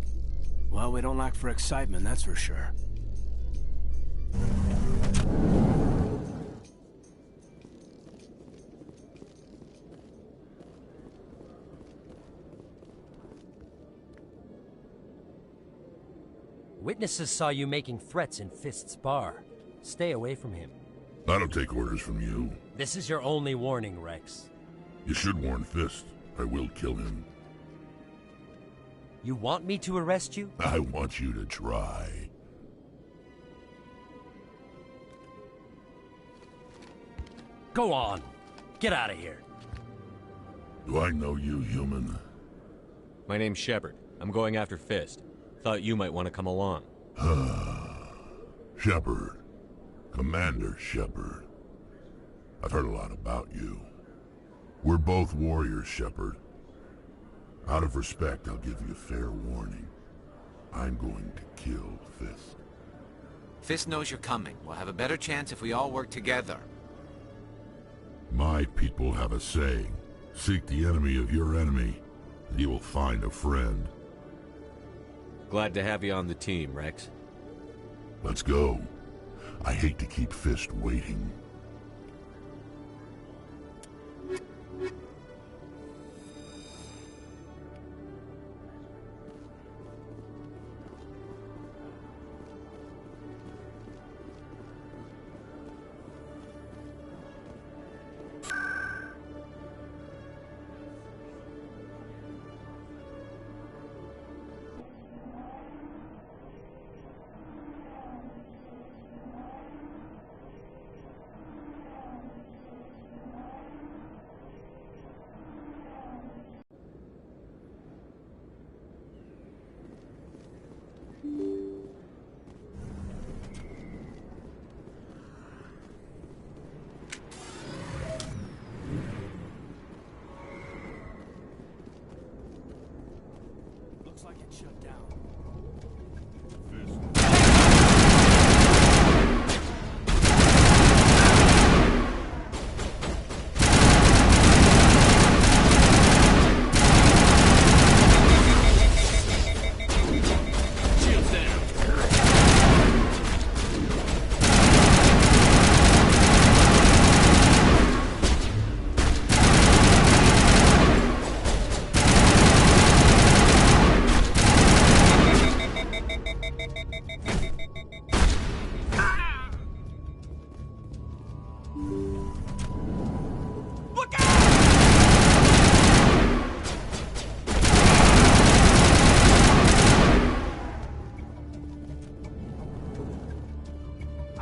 Well, we don't lack for excitement, that's for sure. Witnesses saw you making threats in Fist's bar. Stay away from him. I don't take orders from you. This is your only warning, Rex. You should warn Fist. I will kill him. You want me to arrest you? I want you to try. Go on. Get out of here. Do I know you, human? My name's Shepard. I'm going after Fist. Thought you might want to come along. Shepard. Commander Shepard. I've heard a lot about you. We're both warriors, Shepard. Out of respect, I'll give you a fair warning. I'm going to kill Fist. Fist knows you're coming. We'll have a better chance if we all work together. My people have a saying. Seek the enemy of your enemy, and you will find a friend. Glad to have you on the team, Rex. Let's go. I hate to keep Fist waiting.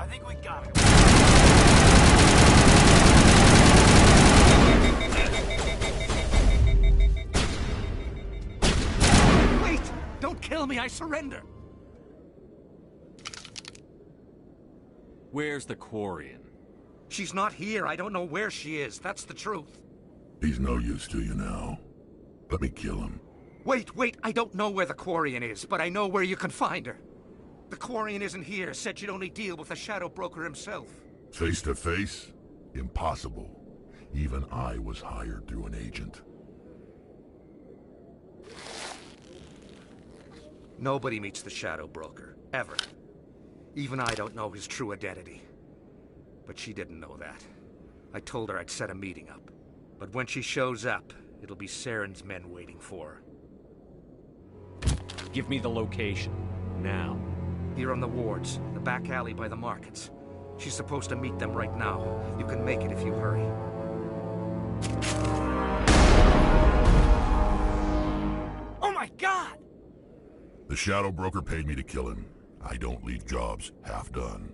I think we got it. Wait! Don't kill me, I surrender! Where's the Quarian? She's not here. I don't know where she is. That's the truth. He's no use to you now. Let me kill him. Wait. I don't know where the Quarian is, but I know where you can find her. The Quarian isn't here. Said she'd only deal with the Shadow Broker himself. Face to face? Impossible. Even I was hired through an agent. Nobody meets the Shadow Broker. Ever. Even I don't know his true identity. But she didn't know that. I told her I'd set a meeting up. But when she shows up, it'll be Saren's men waiting for her. Give me the location. Now. Here on the wards, the back alley by the markets. She's supposed to meet them right now. You can make it if you hurry. Oh my God! The Shadow Broker paid me to kill him. I don't leave jobs half done.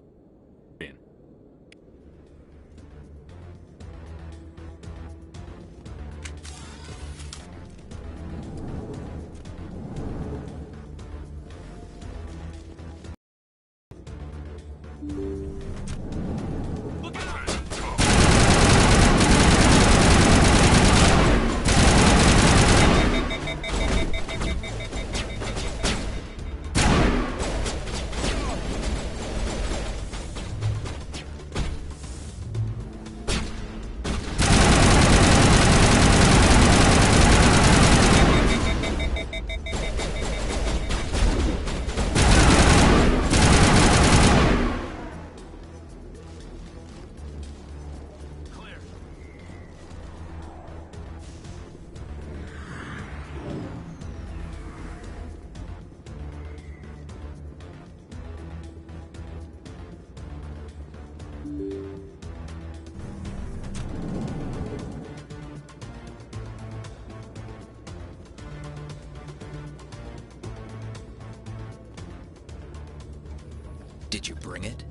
Did you bring it?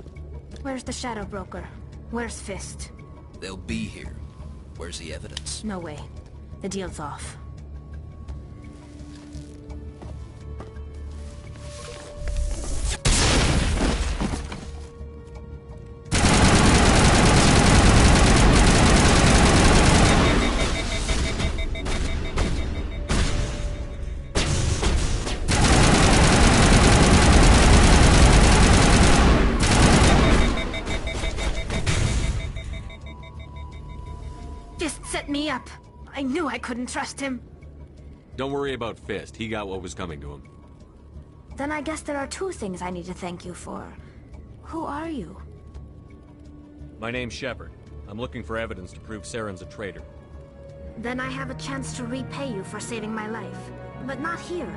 Where's the Shadow Broker? Where's Fist? They'll be here. Where's the evidence? No way. The deal's off. Me up. I knew I couldn't trust him. Don't worry about Fist. He got what was coming to him. Then I guess there are two things I need to thank you for. Who are you? My name's Shepard. I'm looking for evidence to prove Saren's a traitor. Then I have a chance to repay you for saving my life. But not here.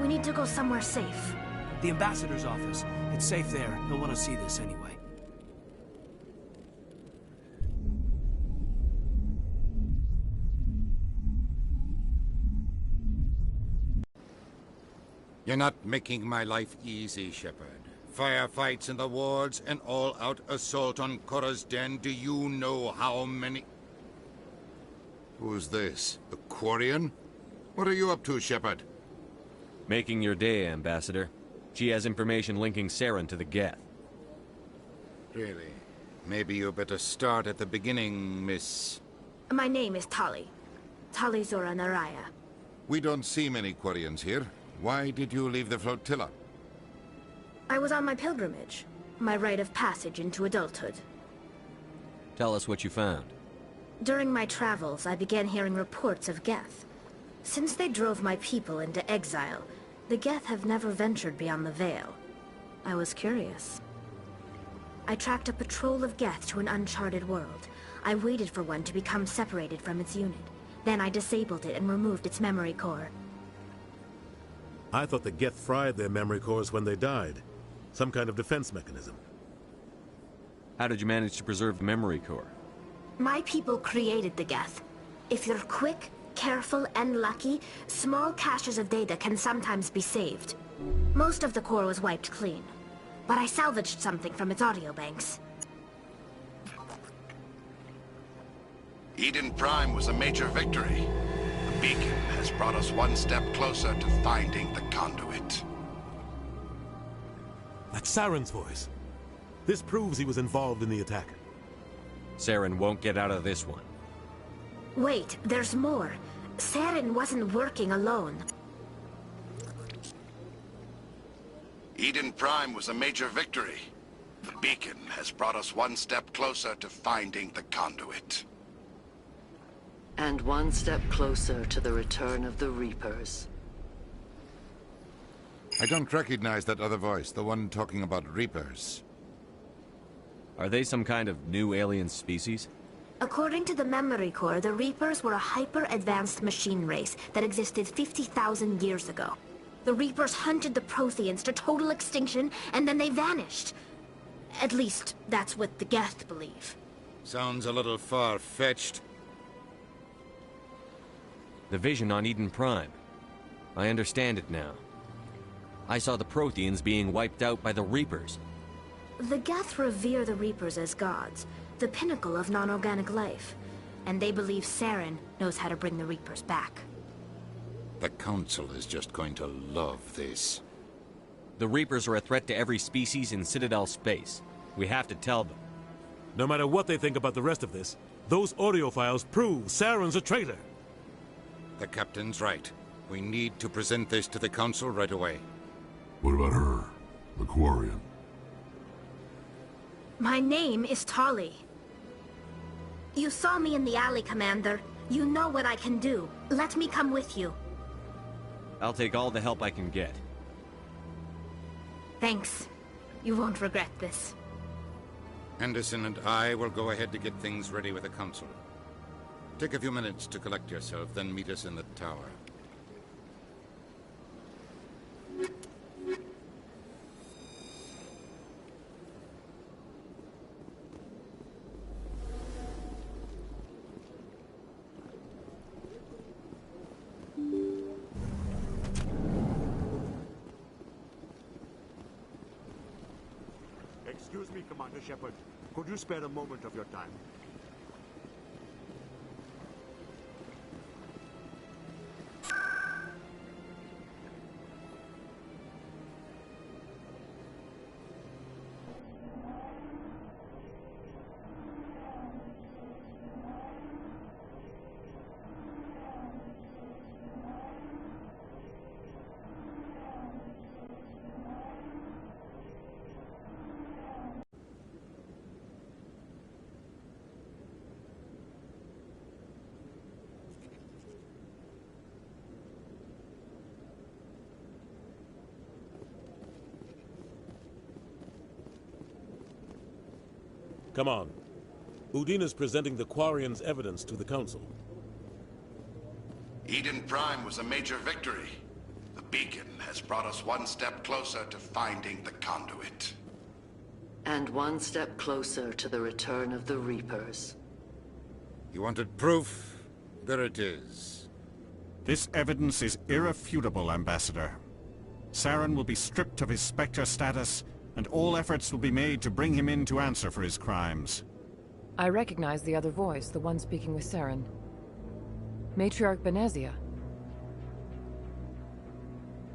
We need to go somewhere safe. The ambassador's office. It's safe there. He'll want to see this anyway. You're not making my life easy, Shepard. Firefights in the wards, an all-out assault on Korra's den. Do you know how many... Who's this? The Quarian? What are you up to, Shepard? Making your day, Ambassador. She has information linking Saren to the Geth. Really? Maybe you better start at the beginning, Miss... My name is Tali. Tali Zora Naraya. We don't see many Quarians here. Why did you leave the flotilla? I was on my pilgrimage. My rite of passage into adulthood. Tell us what you found. During my travels, I began hearing reports of Geth. Since they drove my people into exile, the Geth have never ventured beyond the Veil. I was curious. I tracked a patrol of Geth to an uncharted world. I waited for one to become separated from its unit. Then I disabled it and removed its memory core. I thought the Geth fried their memory cores when they died. Some kind of defense mechanism. How did you manage to preserve the memory core? My people created the Geth. If you're quick, careful, and lucky, small caches of data can sometimes be saved. Most of the core was wiped clean. but I salvaged something from its audio banks. Eden Prime was a major victory. The beacon has brought us one step closer to finding the conduit. That's Saren's voice. This proves he was involved in the attack. Saren won't get out of this one. Wait, there's more. Saren wasn't working alone. Eden Prime was a major victory. The beacon has brought us one step closer to finding the conduit. And one step closer to the return of the Reapers. I don't recognize that other voice, the one talking about Reapers. Are they some kind of new alien species? According to the Memory Core, the Reapers were a hyper-advanced machine race that existed 50,000 years ago. The Reapers hunted the Protheans to total extinction, and then they vanished. At least, that's what the Geth believe. Sounds a little far-fetched. The vision on Eden Prime. I understand it now. I saw the Protheans being wiped out by the Reapers. The Geth revere the Reapers as gods, the pinnacle of non-organic life. And they believe Saren knows how to bring the Reapers back. The Council is just going to love this. The Reapers are a threat to every species in Citadel space. We have to tell them. No matter what they think about the rest of this, those audio files prove Saren's a traitor. The Captain's right. We need to present this to the Council right away. What about her? The Quarian? My name is Tali. You saw me in the alley, Commander. You know what I can do. Let me come with you. I'll take all the help I can get. Thanks. You won't regret this. Anderson and I will go ahead to get things ready with the Council. Take a few minutes to collect yourself, then meet us in the tower. Excuse me, Commander Shepard. Could you spare a moment of your time? Come on. Udine is presenting the Quarian's evidence to the Council. Eden Prime was a major victory. The beacon has brought us one step closer to finding the conduit. And one step closer to the return of the Reapers. You wanted proof? There it is. This evidence is irrefutable, Ambassador. Saren will be stripped of his Spectre status, and all efforts will be made to bring him in to answer for his crimes. I recognize the other voice, the one speaking with Saren. Matriarch Benezia.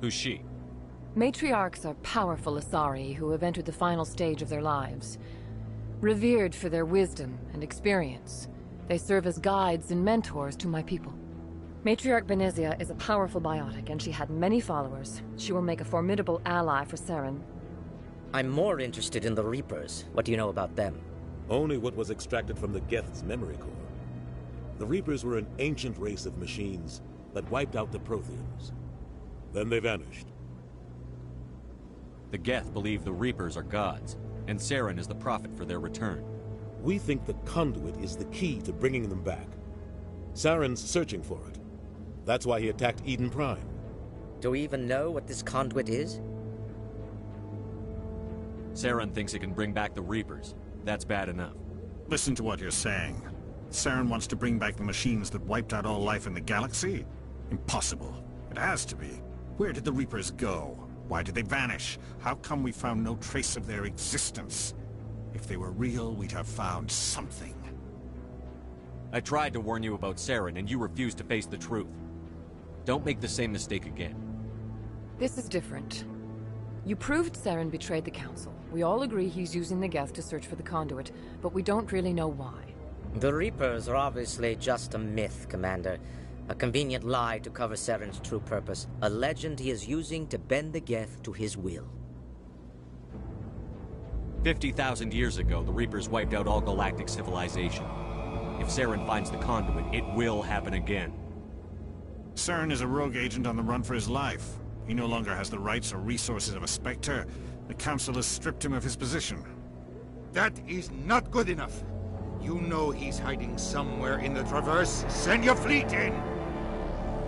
Who's she? Matriarchs are powerful Asari who have entered the final stage of their lives. Revered for their wisdom and experience, they serve as guides and mentors to my people. Matriarch Benezia is a powerful biotic, and she had many followers. She will make a formidable ally for Saren. I'm more interested in the Reapers. What do you know about them? Only what was extracted from the Geth's memory core. The Reapers were an ancient race of machines that wiped out the Protheans. Then they vanished. The Geth believe the Reapers are gods, and Saren is the prophet for their return. We think the conduit is the key to bringing them back. Saren's searching for it. That's why he attacked Eden Prime. Do we even know what this conduit is? Saren thinks it can bring back the Reapers. That's bad enough. Listen to what you're saying. Saren wants to bring back the machines that wiped out all life in the galaxy? Impossible. It has to be. Where did the Reapers go? Why did they vanish? How come we found no trace of their existence? If they were real, we'd have found something. I tried to warn you about Saren, and you refused to face the truth. Don't make the same mistake again. This is different. You proved Saren betrayed the Council. We all agree he's using the Geth to search for the conduit, but we don't really know why. The Reapers are obviously just a myth, Commander. A convenient lie to cover Saren's true purpose. A legend he is using to bend the Geth to his will. 50,000 years ago, the Reapers wiped out all galactic civilization. If Saren finds the conduit, it will happen again. Saren is a rogue agent on the run for his life. He no longer has the rights or resources of a Spectre. The Council has stripped him of his position. That is not good enough. You know he's hiding somewhere in the Traverse. Send your fleet in!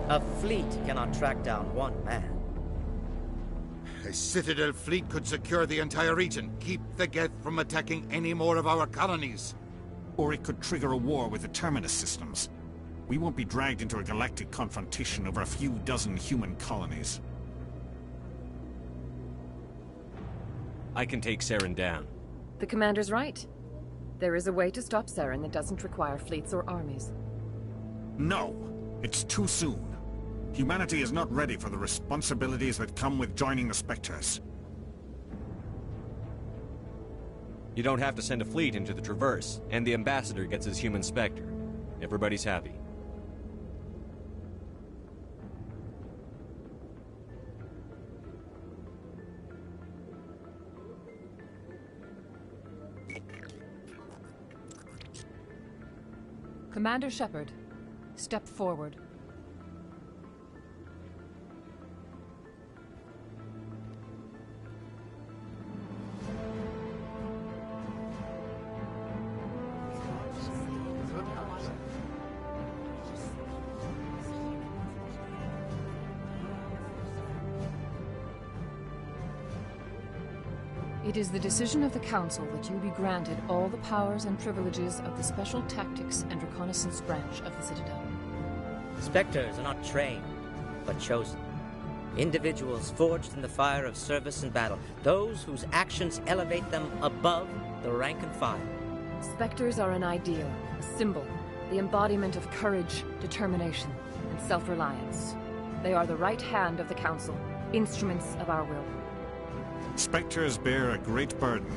A fleet cannot track down one man. A Citadel fleet could secure the entire region, keep the Geth from attacking any more of our colonies. Or it could trigger a war with the Terminus systems. We won't be dragged into a galactic confrontation over a few dozen human colonies. I can take Saren down. The Commander's right. There is a way to stop Saren that doesn't require fleets or armies. No! It's too soon. Humanity is not ready for the responsibilities that come with joining the Spectres. You don't have to send a fleet into the Traverse, and the Ambassador gets his human Spectre. Everybody's happy. Commander Shepard, step forward. It is the decision of the Council that you be granted all the powers and privileges of the Special Tactics and Reconnaissance branch of the Citadel. Spectres are not trained, but chosen. Individuals forged in the fire of service and battle. Those whose actions elevate them above the rank and file. Spectres are an ideal, a symbol, the embodiment of courage, determination, and self-reliance. They are the right hand of the Council, instruments of our will. Spectres bear a great burden.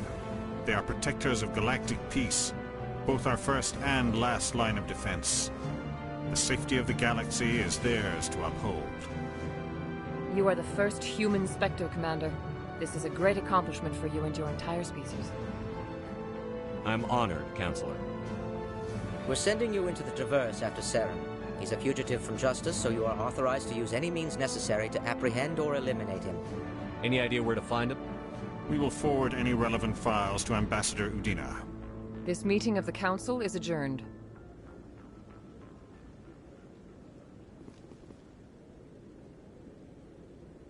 They are protectors of galactic peace, both our first and last line of defense. The safety of the galaxy is theirs to uphold. You are the first human Spectre, Commander. This is a great accomplishment for you and your entire species. I'm honored, Counselor. We're sending you into the Traverse after Saren. He's a fugitive from justice, so you are authorized to use any means necessary to apprehend or eliminate him. Any idea where to find him? We will forward any relevant files to Ambassador Udina. This meeting of the Council is adjourned.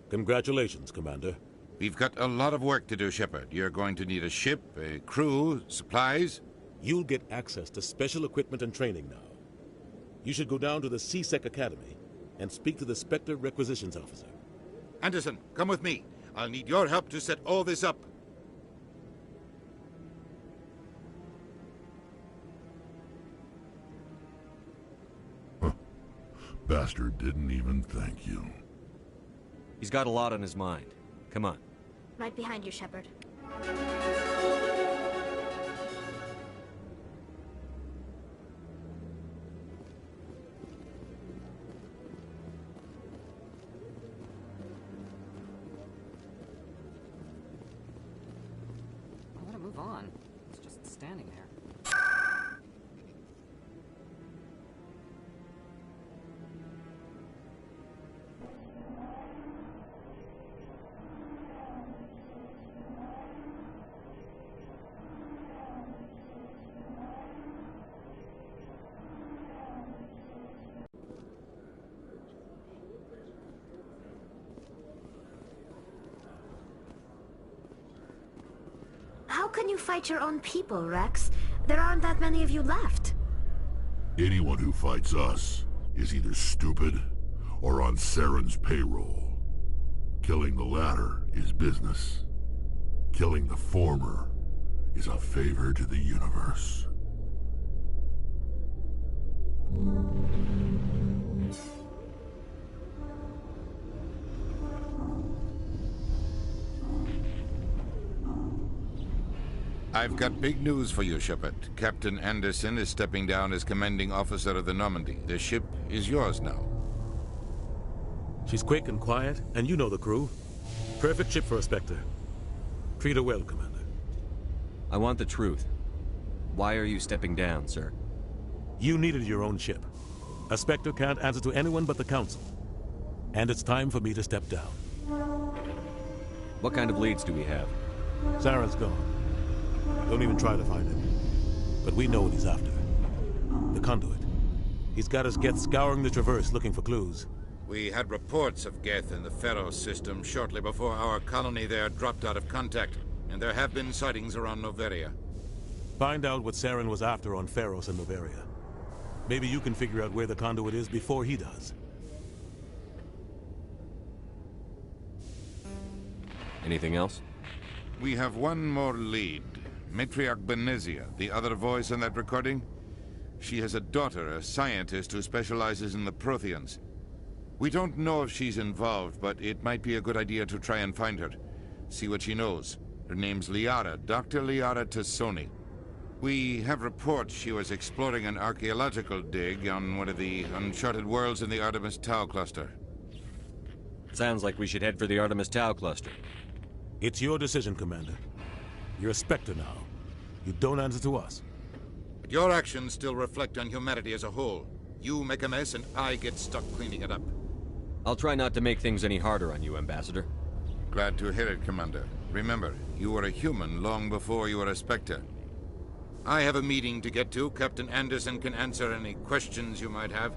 Congratulations, Commander. We've got a lot of work to do, Shepard. You're going to need a ship, a crew, supplies. You'll get access to special equipment and training now. You should go down to the C-Sec Academy and speak to the Spectre Requisitions Officer. Anderson, come with me. I'll need your help to set all this up. Bastard didn't even thank you. He's got a lot on his mind. Come on. Right behind you, Shepard. Move on. It's just standing there. How can you fight your own people, Rex? There aren't that many of you left. Anyone who fights us is either stupid or on Saren's payroll. Killing the latter is business. Killing the former is a favor to the universe. I've got big news for you, Shepard. Captain Anderson is stepping down as commanding officer of the Normandy. The ship is yours now. She's quick and quiet, and you know the crew. Perfect ship for a Spectre. Treat her well, Commander. I want the truth. Why are you stepping down, sir? You needed your own ship. A Spectre can't answer to anyone but the Council. And it's time for me to step down. What kind of leads do we have? Saren's gone. Don't even try to find him. But we know what he's after. The conduit. He's got his Geth scouring the Traverse looking for clues. We had reports of Geth in the Pharaoh system shortly before our colony there dropped out of contact, and there have been sightings around Noveria. Find out what Saren was after on Pharos and Noveria. Maybe you can figure out where the conduit is before he does. Anything else? We have one more lead. Matriarch Benezia, the other voice in that recording. She has a daughter, a scientist who specializes in the Protheans. We don't know if she's involved, but it might be a good idea to try and find her. See what she knows. Her name's Liara, Dr. Liara Tassoni. We have reports she was exploring an archaeological dig on one of the uncharted worlds in the Artemis Tau cluster. Sounds like we should head for the Artemis Tau cluster. It's your decision, Commander. You're a Spectre now. You don't answer to us. But your actions still reflect on humanity as a whole. You make a mess and I get stuck cleaning it up. I'll try not to make things any harder on you, Ambassador. Glad to hear it, Commander. Remember, you were a human long before you were a Spectre. I have a meeting to get to. Captain Anderson can answer any questions you might have.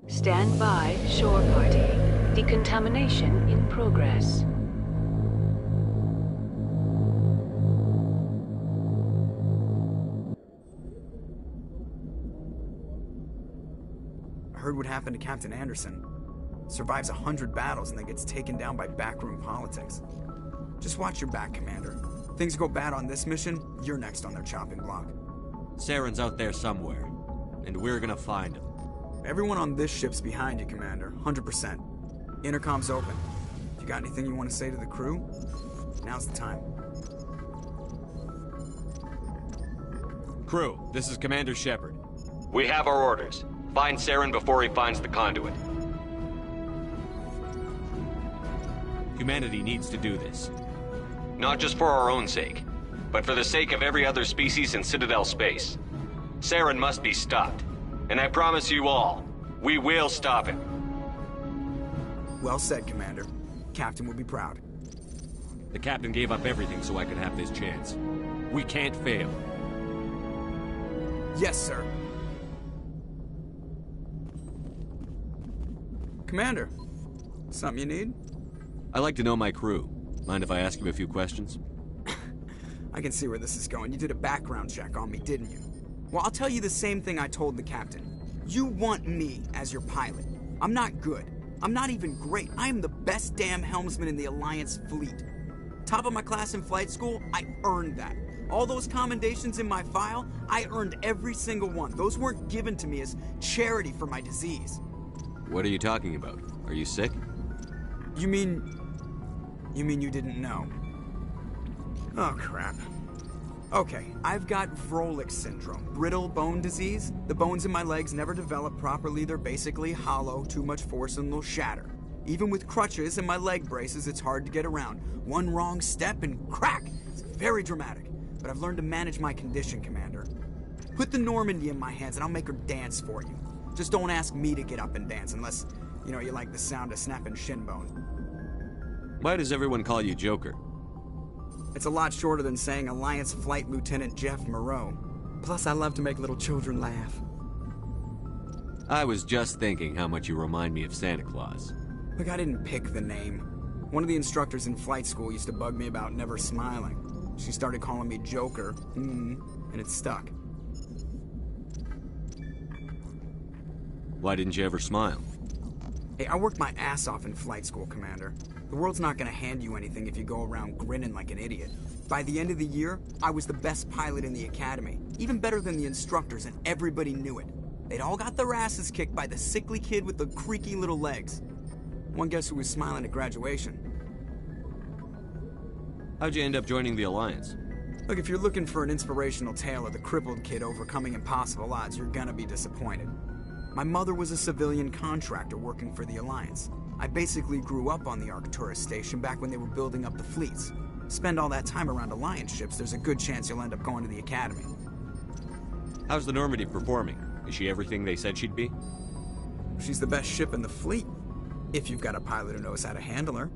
Stand by, shore party. Decontamination in progress. I heard what happened to Captain Anderson. Survives 100 battles and then gets taken down by backroom politics. Just watch your back, Commander. Things go bad on this mission, you're next on their chopping block. Saren's out there somewhere, and we're gonna find him. Everyone on this ship's behind you, Commander. 100%. Intercom's open. If you got anything you want to say to the crew, now's the time. Crew, this is Commander Shepard. We have our orders. Find Saren before he finds the conduit. Humanity needs to do this. Not just for our own sake, but for the sake of every other species in Citadel space. Saren must be stopped. And I promise you all, we will stop him. Well said, Commander. Captain will be proud. The captain gave up everything so I could have this chance. We can't fail. Yes, sir. Commander, something you need? I'd like to know my crew. Mind if I ask you a few questions? I can see where this is going. You did a background check on me, didn't you? Well, I'll tell you the same thing I told the captain. You want me as your pilot. I'm not good. I'm not even great. I am the best damn helmsman in the Alliance fleet. Top of my class in flight school, I earned that. All those commendations in my file, I earned every single one. Those weren't given to me as charity for my disease. What are you talking about? Are you sick? You mean you didn't know? Oh, crap. Okay, I've got Vrolik syndrome, brittle bone disease. The bones in my legs never develop properly. They're basically hollow, too much force and they'll shatter. Even with crutches and my leg braces, it's hard to get around. One wrong step and crack! It's very dramatic. But I've learned to manage my condition, Commander. Put the Normandy in my hands and I'll make her dance for you. Just don't ask me to get up and dance unless, you like the sound of snapping shin bone. Why does everyone call you Joker? It's a lot shorter than saying Alliance Flight Lieutenant Jeff Moreau. Plus, I love to make little children laugh. I was just thinking how much you remind me of Santa Claus. Look, I didn't pick the name. One of the instructors in flight school used to bug me about never smiling. She started calling me Joker, and it stuck. Why didn't you ever smile? Hey, I worked my ass off in flight school, Commander. The world's not gonna hand you anything if you go around grinning like an idiot. By the end of the year, I was the best pilot in the academy. Even better than the instructors, and everybody knew it. They'd all got their asses kicked by the sickly kid with the creaky little legs. One guess who was smiling at graduation? How'd you end up joining the Alliance? Look, if you're looking for an inspirational tale of the crippled kid overcoming impossible odds, you're gonna be disappointed. My mother was a civilian contractor working for the Alliance. I basically grew up on the Arcturus station back when they were building up the fleets. Spend all that time around Alliance ships, there's a good chance you'll end up going to the Academy. How's the Normandy performing? Is she everything they said she'd be? She's the best ship in the fleet, if you've got a pilot who knows how to handle her.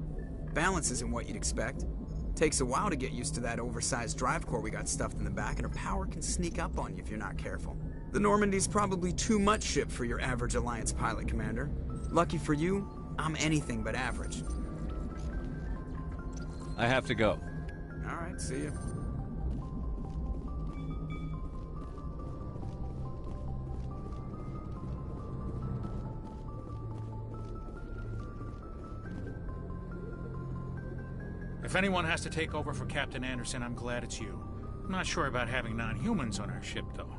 Balance isn't what you'd expect. Takes a while to get used to that oversized drive core we got stuffed in the back, and her power can sneak up on you if you're not careful. The Normandy's probably too much ship for your average Alliance pilot, Commander. Lucky for you, I'm anything but average. I have to go. All right, see ya. If anyone has to take over for Captain Anderson, I'm glad it's you. I'm not sure about having non-humans on our ship, though.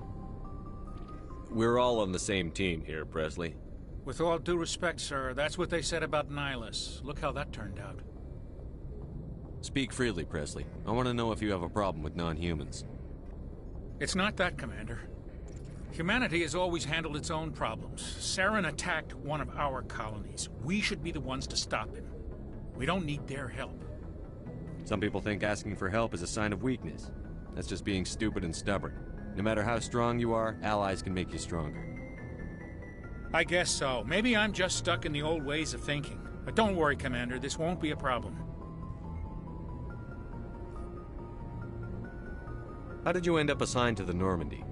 We're all on the same team here, Presley. With all due respect, sir, that's what they said about Nihilus. Look how that turned out. Speak freely, Presley. I want to know if you have a problem with non-humans. It's not that, Commander. Humanity has always handled its own problems. Saren attacked one of our colonies. We should be the ones to stop him. We don't need their help. Some people think asking for help is a sign of weakness. That's just being stupid and stubborn. No matter how strong you are, allies can make you stronger. I guess so. Maybe I'm just stuck in the old ways of thinking. But don't worry, Commander, this won't be a problem. How did you end up assigned to the Normandy?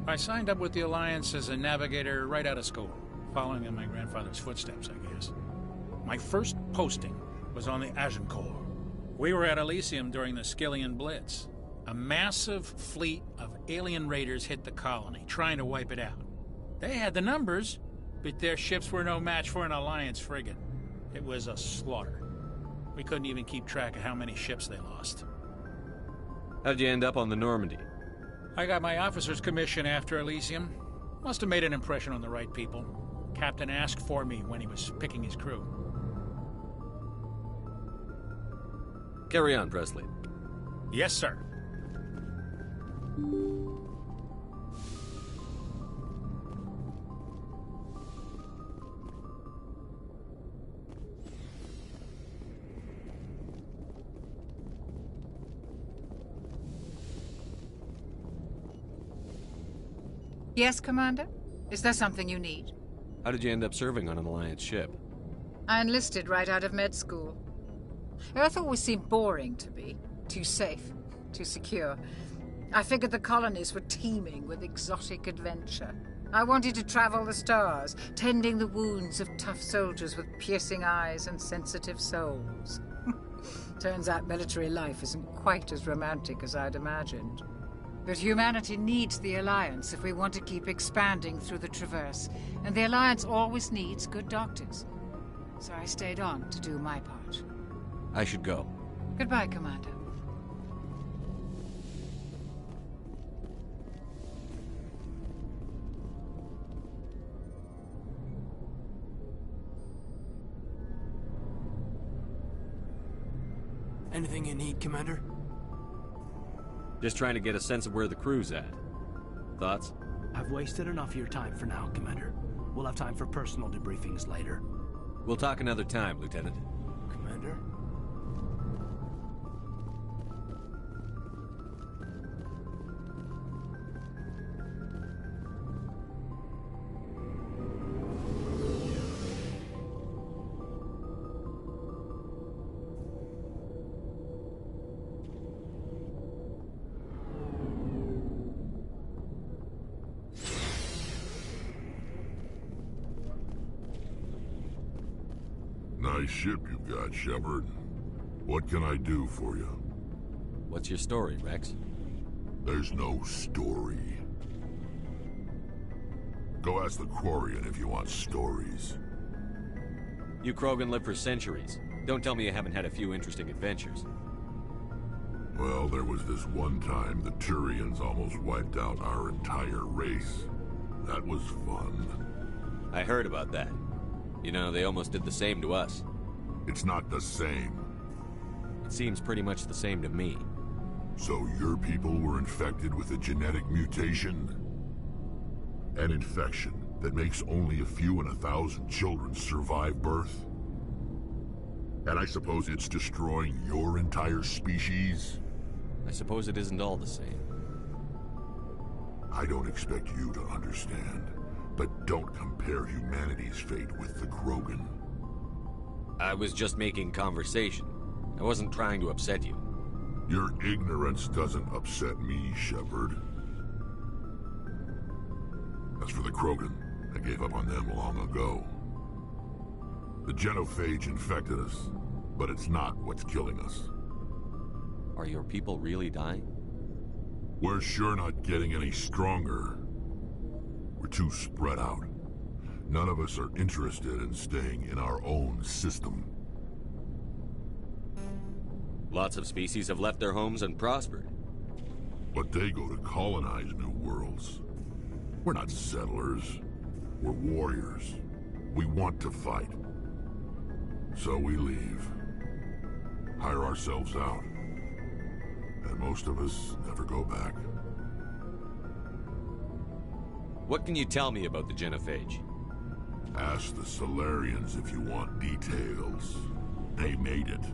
I signed up with the Alliance as a navigator right out of school, following in my grandfather's footsteps, I guess. My first posting was on the Agincourt. We were at Elysium during the Skillian Blitz. A massive fleet of alien raiders hit the colony, trying to wipe it out. They had the numbers, but their ships were no match for an Alliance frigate. It was a slaughter. We couldn't even keep track of how many ships they lost. How'd you end up on the Normandy? I got my officer's commission after Elysium. Must have made an impression on the right people. Captain asked for me when he was picking his crew. Carry on, Presley. Yes, sir. Yes, Commander? Is there something you need? How did you end up serving on an Alliance ship? I enlisted right out of med school. Earth always seemed boring to me. Too safe, too secure. I figured the colonies were teeming with exotic adventure. I wanted to travel the stars, tending the wounds of tough soldiers with piercing eyes and sensitive souls. Turns out military life isn't quite as romantic as I'd imagined. But humanity needs the Alliance if we want to keep expanding through the Traverse, and the Alliance always needs good doctors. So I stayed on to do my part. I should go. Goodbye, Commander. Anything you need, Commander? Just trying to get a sense of where the crew's at. Thoughts? I've wasted enough of your time for now, Commander. We'll have time for personal debriefings later. We'll talk another time, Lieutenant. Commander? Nice ship you've got, Shepard. What can I do for you? What's your story, Rex? There's no story. Go ask the Quarian if you want stories. You Krogan lived for centuries. Don't tell me you haven't had a few interesting adventures. Well, there was this one time the Turians almost wiped out our entire race. That was fun. I heard about that. You know, they almost did the same to us. It's not the same. It seems pretty much the same to me. So your people were infected with a genetic mutation? An infection that makes only a few in 1,000 children survive birth? And I suppose it's destroying your entire species? I suppose it isn't all the same. I don't expect you to understand, but don't compare humanity's fate with the Krogan. I was just making conversation. I wasn't trying to upset you. Your ignorance doesn't upset me, Shepard. As for the Krogan, I gave up on them long ago. The genophage infected us, but it's not what's killing us. Are your people really dying? We're sure not getting any stronger. We're too spread out. None of us are interested in staying in our own system. Lots of species have left their homes and prospered. But they go to colonize new worlds. We're not settlers. We're warriors. We want to fight. So we leave. Hire ourselves out. And most of us never go back. What can you tell me about the genophage? Ask the Solarians if you want details. They made it.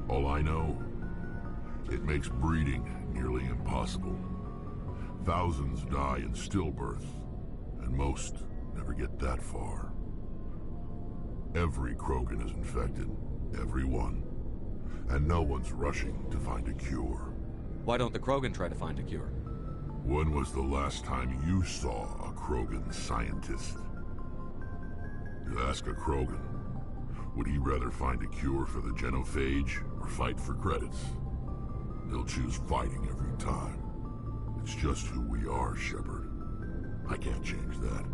All I know, it makes breeding nearly impossible. Thousands die in stillbirth, and most never get that far. Every Krogan is infected, every one. And no one's rushing to find a cure. Why don't the Krogan try to find a cure? When was the last time you saw a Krogan scientist? You ask a Krogan, would he rather find a cure for the genophage or fight for credits? He'll choose fighting every time. It's just who we are, Shepard. I can't change that.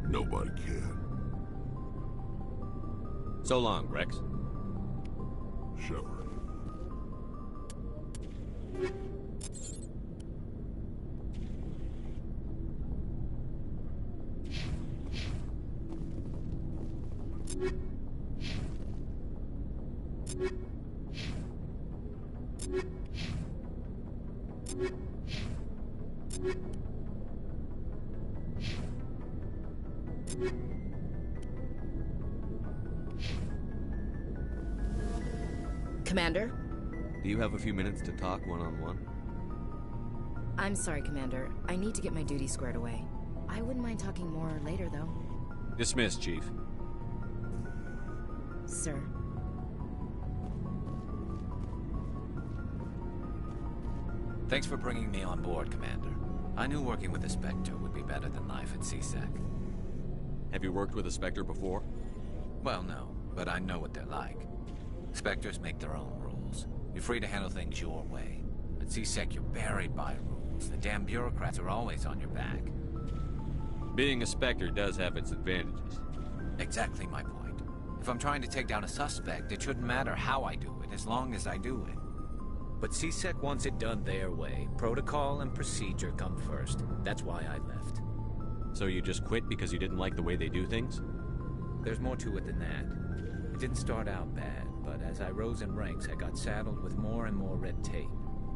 Nobody can. So long, Rex. Shepard. Commander? Do you have a few minutes to talk one-on-one? I'm sorry, Commander. I need to get my duty squared away. I wouldn't mind talking more later, though. Dismissed, Chief. Sir. Thanks for bringing me on board, Commander. I knew working with a Spectre would be better than life at CSEC. Have you worked with a Spectre before? Well, no, but I know what they're like. Spectres make their own rules. You're free to handle things your way. At CSEC, you're buried by rules. The damn bureaucrats are always on your back. Being a Spectre does have its advantages. Exactly my point. If I'm trying to take down a suspect, it shouldn't matter how I do it, as long as I do it. But CSEC wants it done their way. Protocol and procedure come first. That's why I left. So you just quit because you didn't like the way they do things? There's more to it than that. It didn't start out bad, but as I rose in ranks, I got saddled with more and more red tape.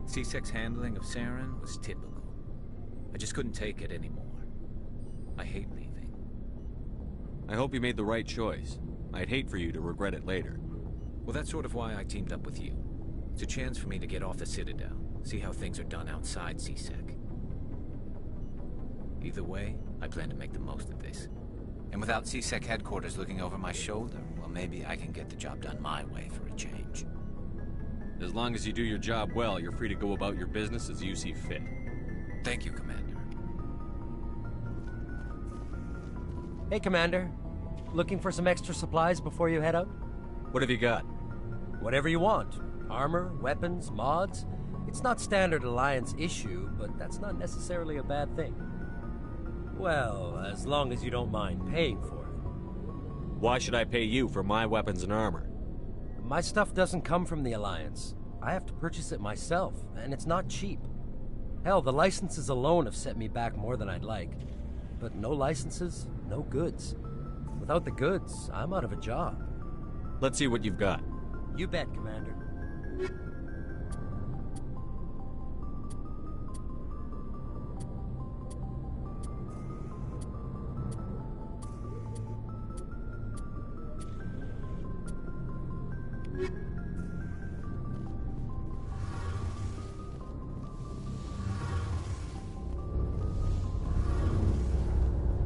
CSEC's handling of Saren was typical. I just couldn't take it anymore. I hate leaving. I hope you made the right choice. I'd hate for you to regret it later. Well, that's sort of why I teamed up with you. It's a chance for me to get off the Citadel, see how things are done outside CSEC. Either way, I plan to make the most of this. And without CSEC headquarters looking over my shoulder, well, maybe I can get the job done my way for a change. As long as you do your job well, you're free to go about your business as you see fit. Thank you, Commander. Hey, Commander. Looking for some extra supplies before you head out? What have you got? Whatever you want. Armor, weapons, mods. It's not standard Alliance issue, but that's not necessarily a bad thing. Well, as long as you don't mind paying for it. Why should I pay you for my weapons and armor? My stuff doesn't come from the Alliance. I have to purchase it myself, and it's not cheap. Hell, the licenses alone have set me back more than I'd like. But no licenses, no goods. Without the goods, I'm out of a job. Let's see what you've got. You bet, Commander.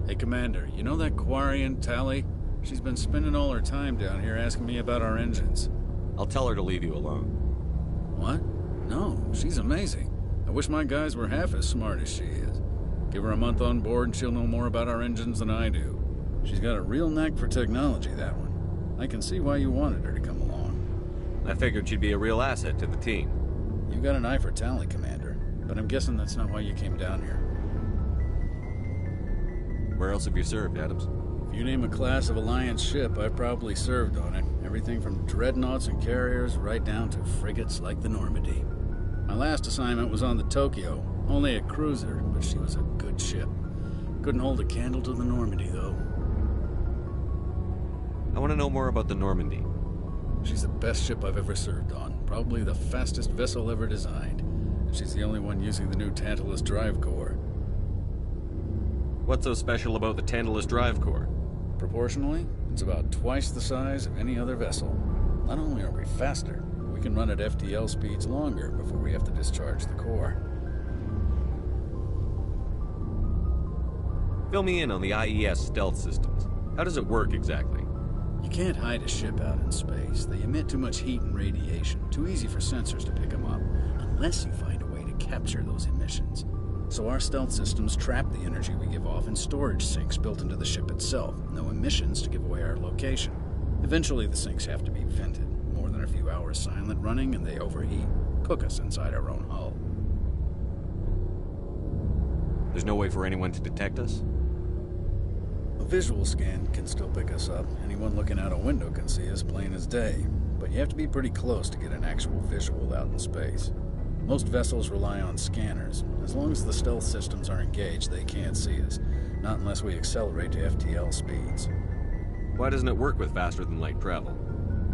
Hey, Commander, you know that Quarian, Tally? She's been spending all her time down here asking me about our engines. I'll tell her to leave you alone. What? No, she's amazing. I wish my guys were half as smart as she is. Give her a month on board and she'll know more about our engines than I do. She's got a real knack for technology, that one. I can see why you wanted her to come along. I figured she'd be a real asset to the team. You got an eye for Tally, Commander, but I'm guessing that's not why you came down here. Where else have you served, Adams? If you name a class of Alliance ship, I've probably served on it. Everything from dreadnoughts and carriers right down to frigates like the Normandy. My last assignment was on the Tokyo, only a cruiser, but she was a good ship. Couldn't hold a candle to the Normandy, though. I want to know more about the Normandy. She's the best ship I've ever served on, probably the fastest vessel ever designed. And she's the only one using the new Tantalus drive core. What's so special about the Tantalus drive core? Proportionally, it's about twice the size of any other vessel. Not only are we faster, we can run at FTL speeds longer before we have to discharge the core. Fill me in on the IES stealth systems. How does it work exactly? You can't hide a ship out in space. They emit too much heat and radiation. Too easy for sensors to pick them up, unless you find a way to capture those emissions. So our stealth systems trap the energy we give off in storage sinks built into the ship itself. No emissions to give away our location. Eventually the sinks have to be vented. More than a few hours silent running and they overheat. Cook us inside our own hull. There's no way for anyone to detect us? A visual scan can still pick us up. Anyone looking out a window can see us plain as day. But you have to be pretty close to get an actual visual out in space. Most vessels rely on scanners. As long as the stealth systems are engaged, they can't see us. Not unless we accelerate to FTL speeds. Why doesn't it work with faster-than-light travel?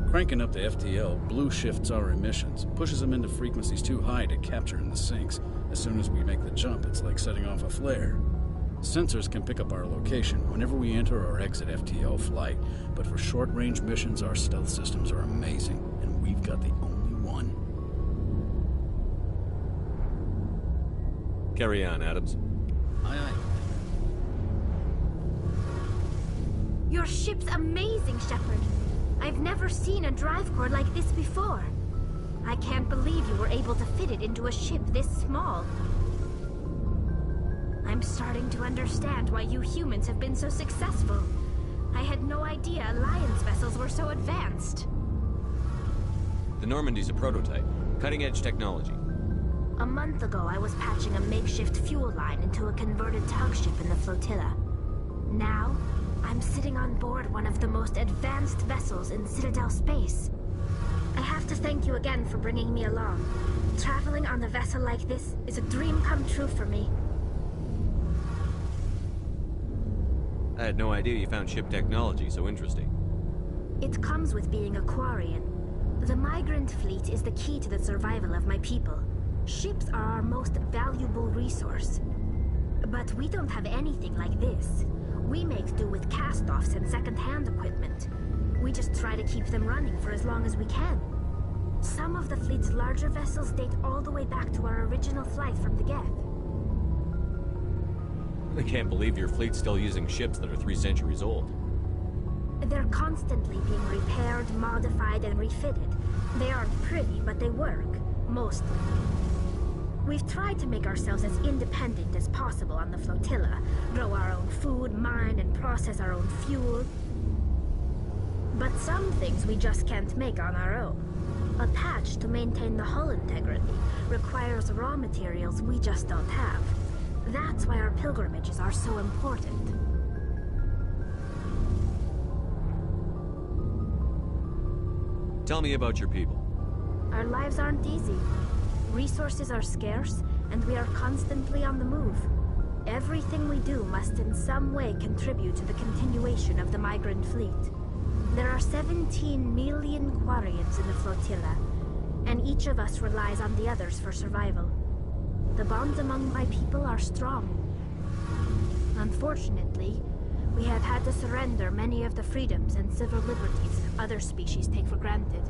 Cranking up to FTL blue shifts our emissions, pushes them into frequencies too high to capture in the sinks. As soon as we make the jump, it's like setting off a flare. Sensors can pick up our location whenever we enter or exit FTL flight, but for short-range missions, our stealth systems are amazing, and we've got the only one. Carry on, Adams. Aye, aye. Your ship's amazing, Shepard. I've never seen a drive core like this before. I can't believe you were able to fit it into a ship this small. I'm starting to understand why you humans have been so successful. I had no idea Alliance vessels were so advanced. The Normandy's a prototype. Cutting-edge technology. A month ago, I was patching a makeshift fuel line into a converted tug ship in the flotilla. Now, I'm sitting on board one of the most advanced vessels in Citadel space. I have to thank you again for bringing me along. Traveling on a vessel like this is a dream come true for me. I had no idea you found ship technology so interesting. It comes with being a Quarian. The migrant fleet is the key to the survival of my people. Ships are our most valuable resource. But we don't have anything like this. We make do with cast-offs and second-hand equipment. We just try to keep them running for as long as we can. Some of the fleet's larger vessels date all the way back to our original flight from the Geth. I can't believe your fleet's still using ships that are 3 centuries old. They're constantly being repaired, modified, and refitted. They aren't pretty, but they work. Mostly. We've tried to make ourselves as independent as possible on the flotilla. Grow our own food, mine, and process our own fuel. But some things we just can't make on our own. A patch to maintain the hull integrity requires raw materials we just don't have. That's why our pilgrimages are so important. Tell me about your people. Our lives aren't easy. Resources are scarce, and we are constantly on the move. Everything we do must in some way contribute to the continuation of the migrant fleet. There are 17 million Quarians in the flotilla, and each of us relies on the others for survival. The bonds among my people are strong. Unfortunately, we have had to surrender many of the freedoms and civil liberties other species take for granted.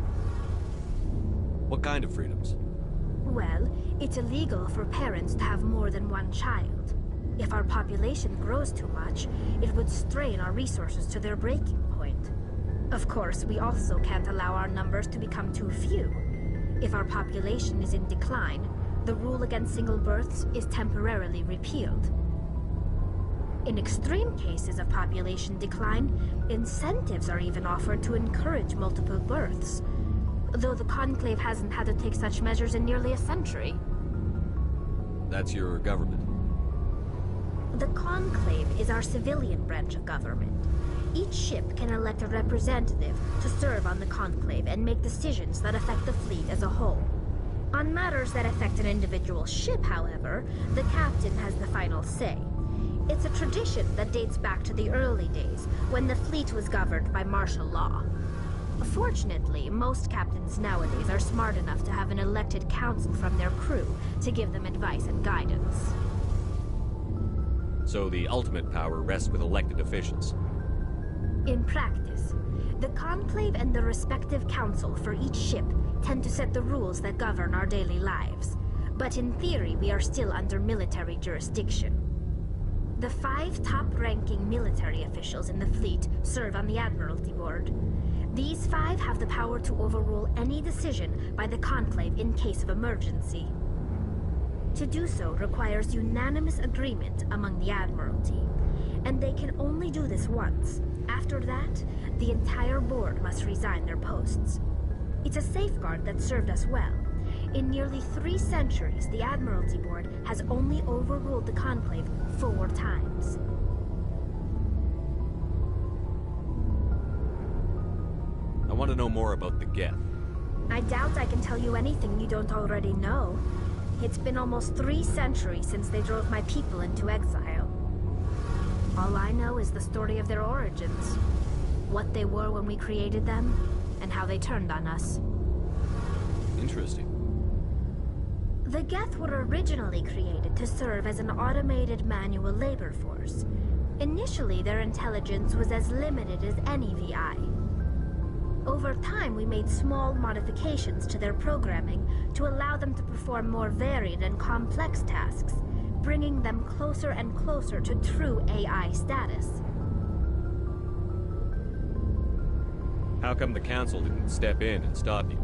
What kind of freedoms? Well, it's illegal for parents to have more than one child. If our population grows too much, it would strain our resources to their breaking point. Of course, we also can't allow our numbers to become too few. If our population is in decline, the rule against single births is temporarily repealed. In extreme cases of population decline, incentives are even offered to encourage multiple births, though the Conclave hasn't had to take such measures in nearly a century. That's your government. The Conclave is our civilian branch of government. Each ship can elect a representative to serve on the Conclave and make decisions that affect the fleet as a whole. On matters that affect an individual ship, however, the captain has the final say. It's a tradition that dates back to the early days, when the fleet was governed by martial law. Fortunately, most captains nowadays are smart enough to have an elected council from their crew to give them advice and guidance. So the ultimate power rests with elected officials. In practice, the Conclave and the respective council for each ship tend to set the rules that govern our daily lives. But in theory, we are still under military jurisdiction. The 5 top-ranking military officials in the fleet serve on the Admiralty Board. These 5 have the power to overrule any decision by the Conclave in case of emergency. To do so requires unanimous agreement among the Admiralty, and they can only do this once. After that, the entire board must resign their posts. It's a safeguard that served us well. In nearly 3 centuries, the Admiralty Board has only overruled the Conclave 4 times. I want to know more about the Geth. I doubt I can tell you anything you don't already know. It's been almost 3 centuries since they drove my people into exile. All I know is the story of their origins, what they were when we created them, and how they turned on us. Interesting. The Geth were originally created to serve as an automated manual labor force. Initially, their intelligence was as limited as any VI. Over time, we made small modifications to their programming to allow them to perform more varied and complex tasks, bringing them closer and closer to true AI status. How come the Council didn't step in and stop you?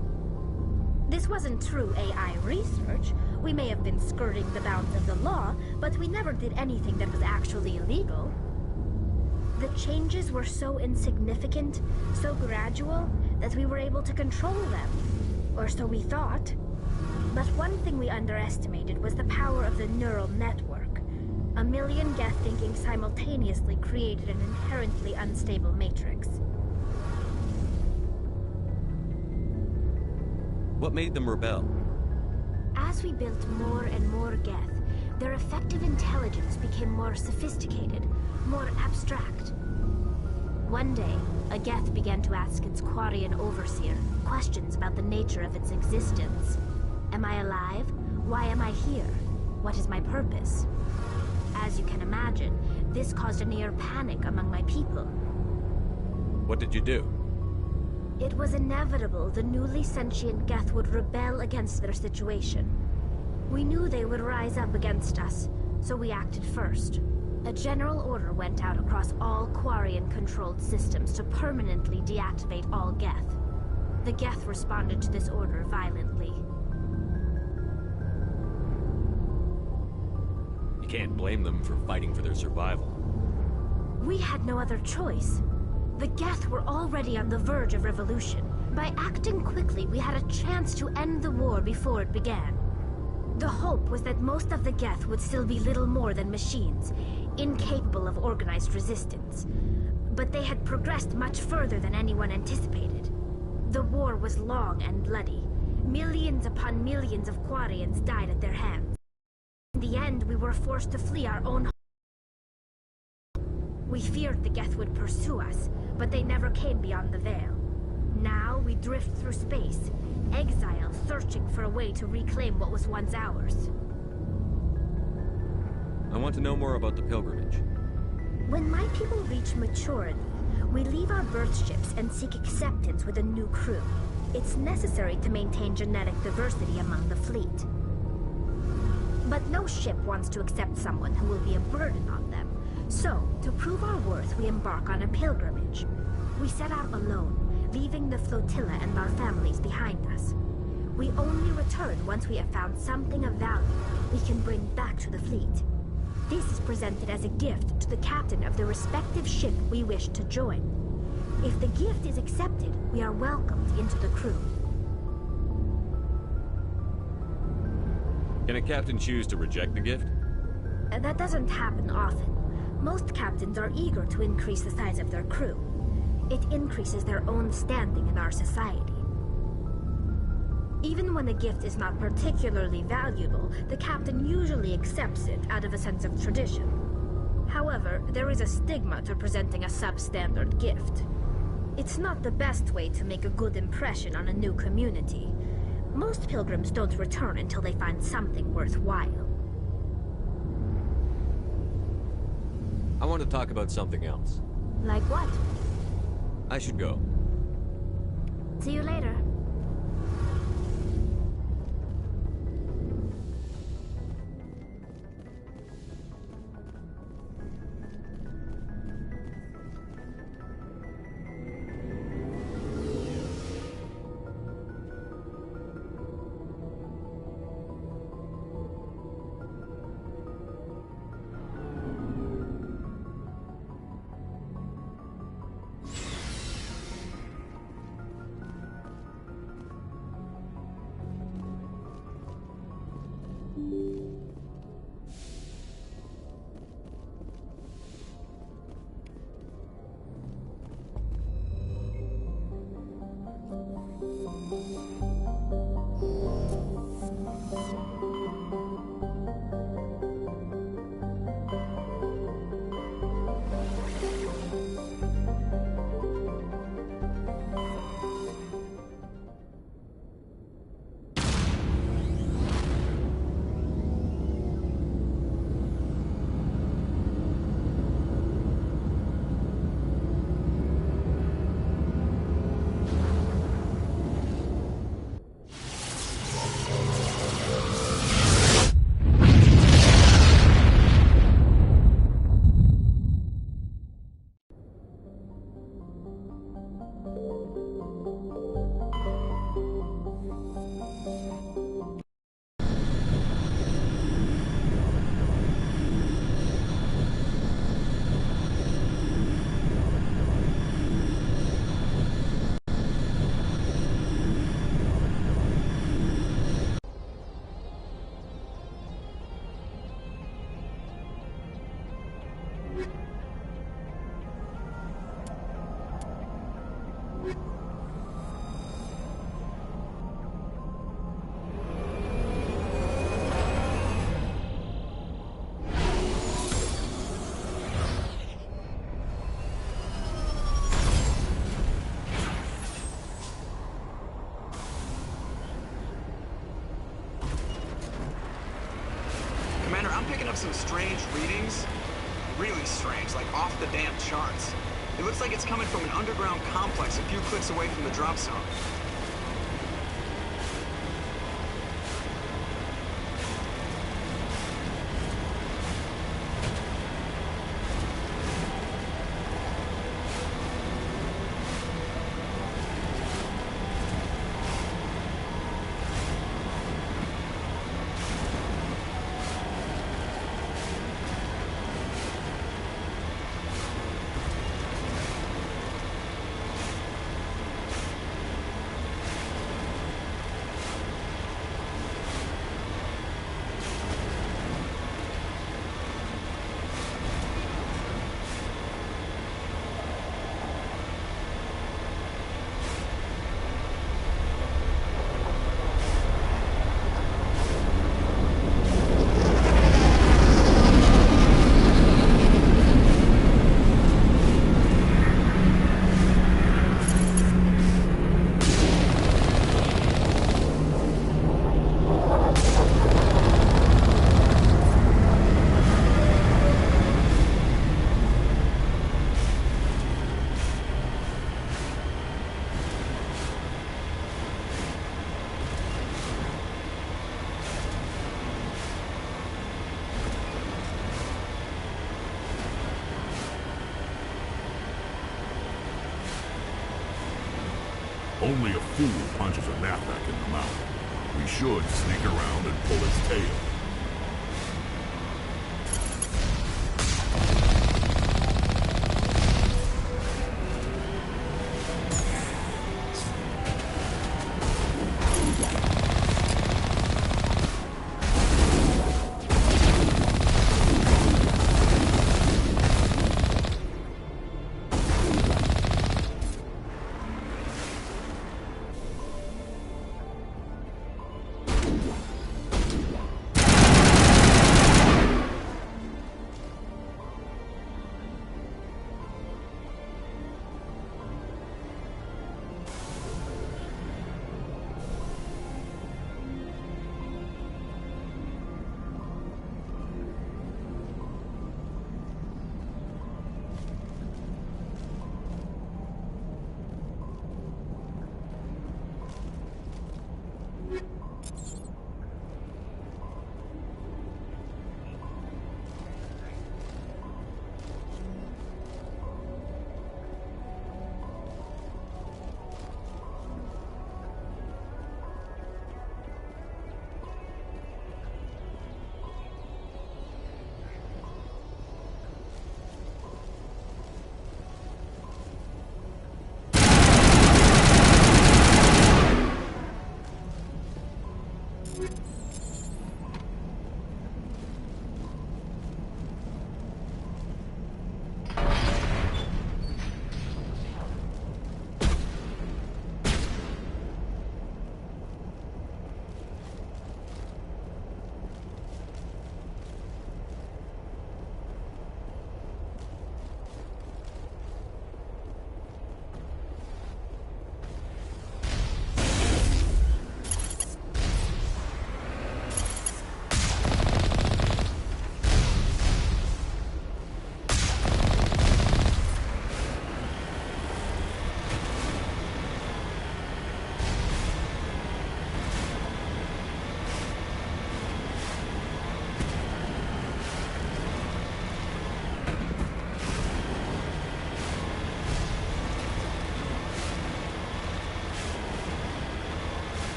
This wasn't true AI research. We may have been skirting the bounds of the law, but we never did anything that was actually illegal. The changes were so insignificant, so gradual, that we were able to control them. Or so we thought. But one thing we underestimated was the power of the neural network. A million Geth thinking simultaneously created an inherently unstable matrix. What made them rebel? As we built more and more Geth, their effective intelligence became more sophisticated, more abstract. One day, a Geth began to ask its Quarian overseer questions about the nature of its existence. Am I alive? Why am I here? What is my purpose? As you can imagine, this caused a near panic among my people. What did you do? It was inevitable the newly sentient Geth would rebel against their situation. We knew they would rise up against us, so we acted first. A general order went out across all Quarian-controlled systems to permanently deactivate all Geth. The Geth responded to this order violently. You can't blame them for fighting for their survival. We had no other choice. The Geth were already on the verge of revolution. By acting quickly, we had a chance to end the war before it began. The hope was that most of the Geth would still be little more than machines, incapable of organized resistance. But they had progressed much further than anyone anticipated. The war was long and bloody. Millions upon millions of Quarians died at their hands. In the end, we were forced to flee our own home. We feared the Geth would pursue us, but they never came beyond the Veil. Now we drift through space, exile, searching for a way to reclaim what was once ours. I want to know more about the pilgrimage. When my people reach maturity, we leave our birth ships and seek acceptance with a new crew. It's necessary to maintain genetic diversity among the fleet. But no ship wants to accept someone who will be a burden on them. So, to prove our worth, we embark on a pilgrimage. We set out alone, leaving the flotilla and our families behind us. We only return once we have found something of value we can bring back to the fleet. This is presented as a gift to the captain of the respective ship we wish to join. If the gift is accepted, we are welcomed into the crew. Can a captain choose to reject the gift? That doesn't happen often. Most captains are eager to increase the size of their crew. It increases their own standing in our society. Even when a gift is not particularly valuable, the captain usually accepts it out of a sense of tradition. However, there is a stigma to presenting a substandard gift. It's not the best way to make a good impression on a new community. Most pilgrims don't return until they find something worthwhile. I want to talk about something else. Like what? I should go. See you later. Commander, I'm picking up some strange readings. Really strange, like off the damn charts. It looks like it's coming from an underground complex a few clicks away from the drop zone. Only a fool punches a gnatback in the mouth. We should sneak around and pull its tail.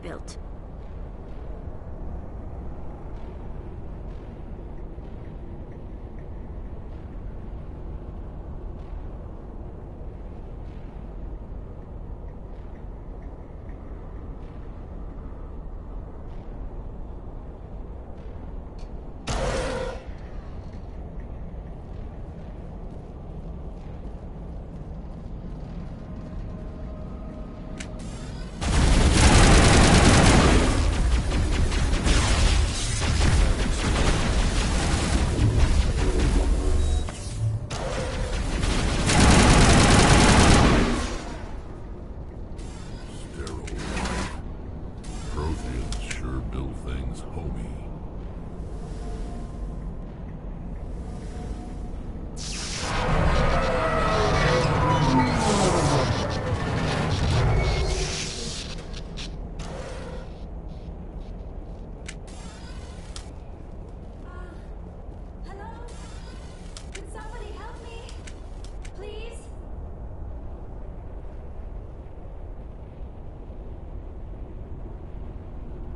built.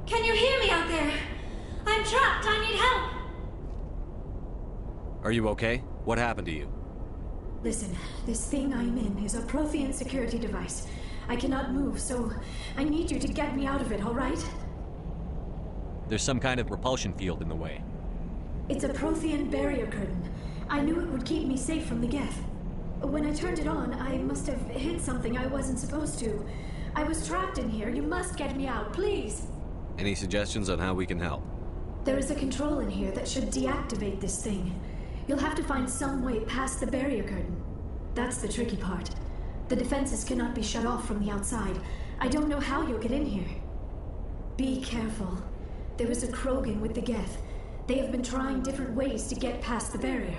Can you hear me out there? I'm trapped. I need help. Are you okay? What happened to you? Listen, this thing I'm in is a Prothean security device. I cannot move, so I need you to get me out of it, all right? There's some kind of repulsion field in the way. It's a Prothean barrier curtain. I knew it would keep me safe from the Geth. When I turned it on, I must have hit something I wasn't supposed to. I was trapped in here. You must get me out, please. Any suggestions on how we can help? There is a control in here that should deactivate this thing. You'll have to find some way past the barrier curtain. That's the tricky part. The defenses cannot be shut off from the outside. I don't know how you'll get in here. Be careful. There is a Krogan with the Geth. They have been trying different ways to get past the barrier.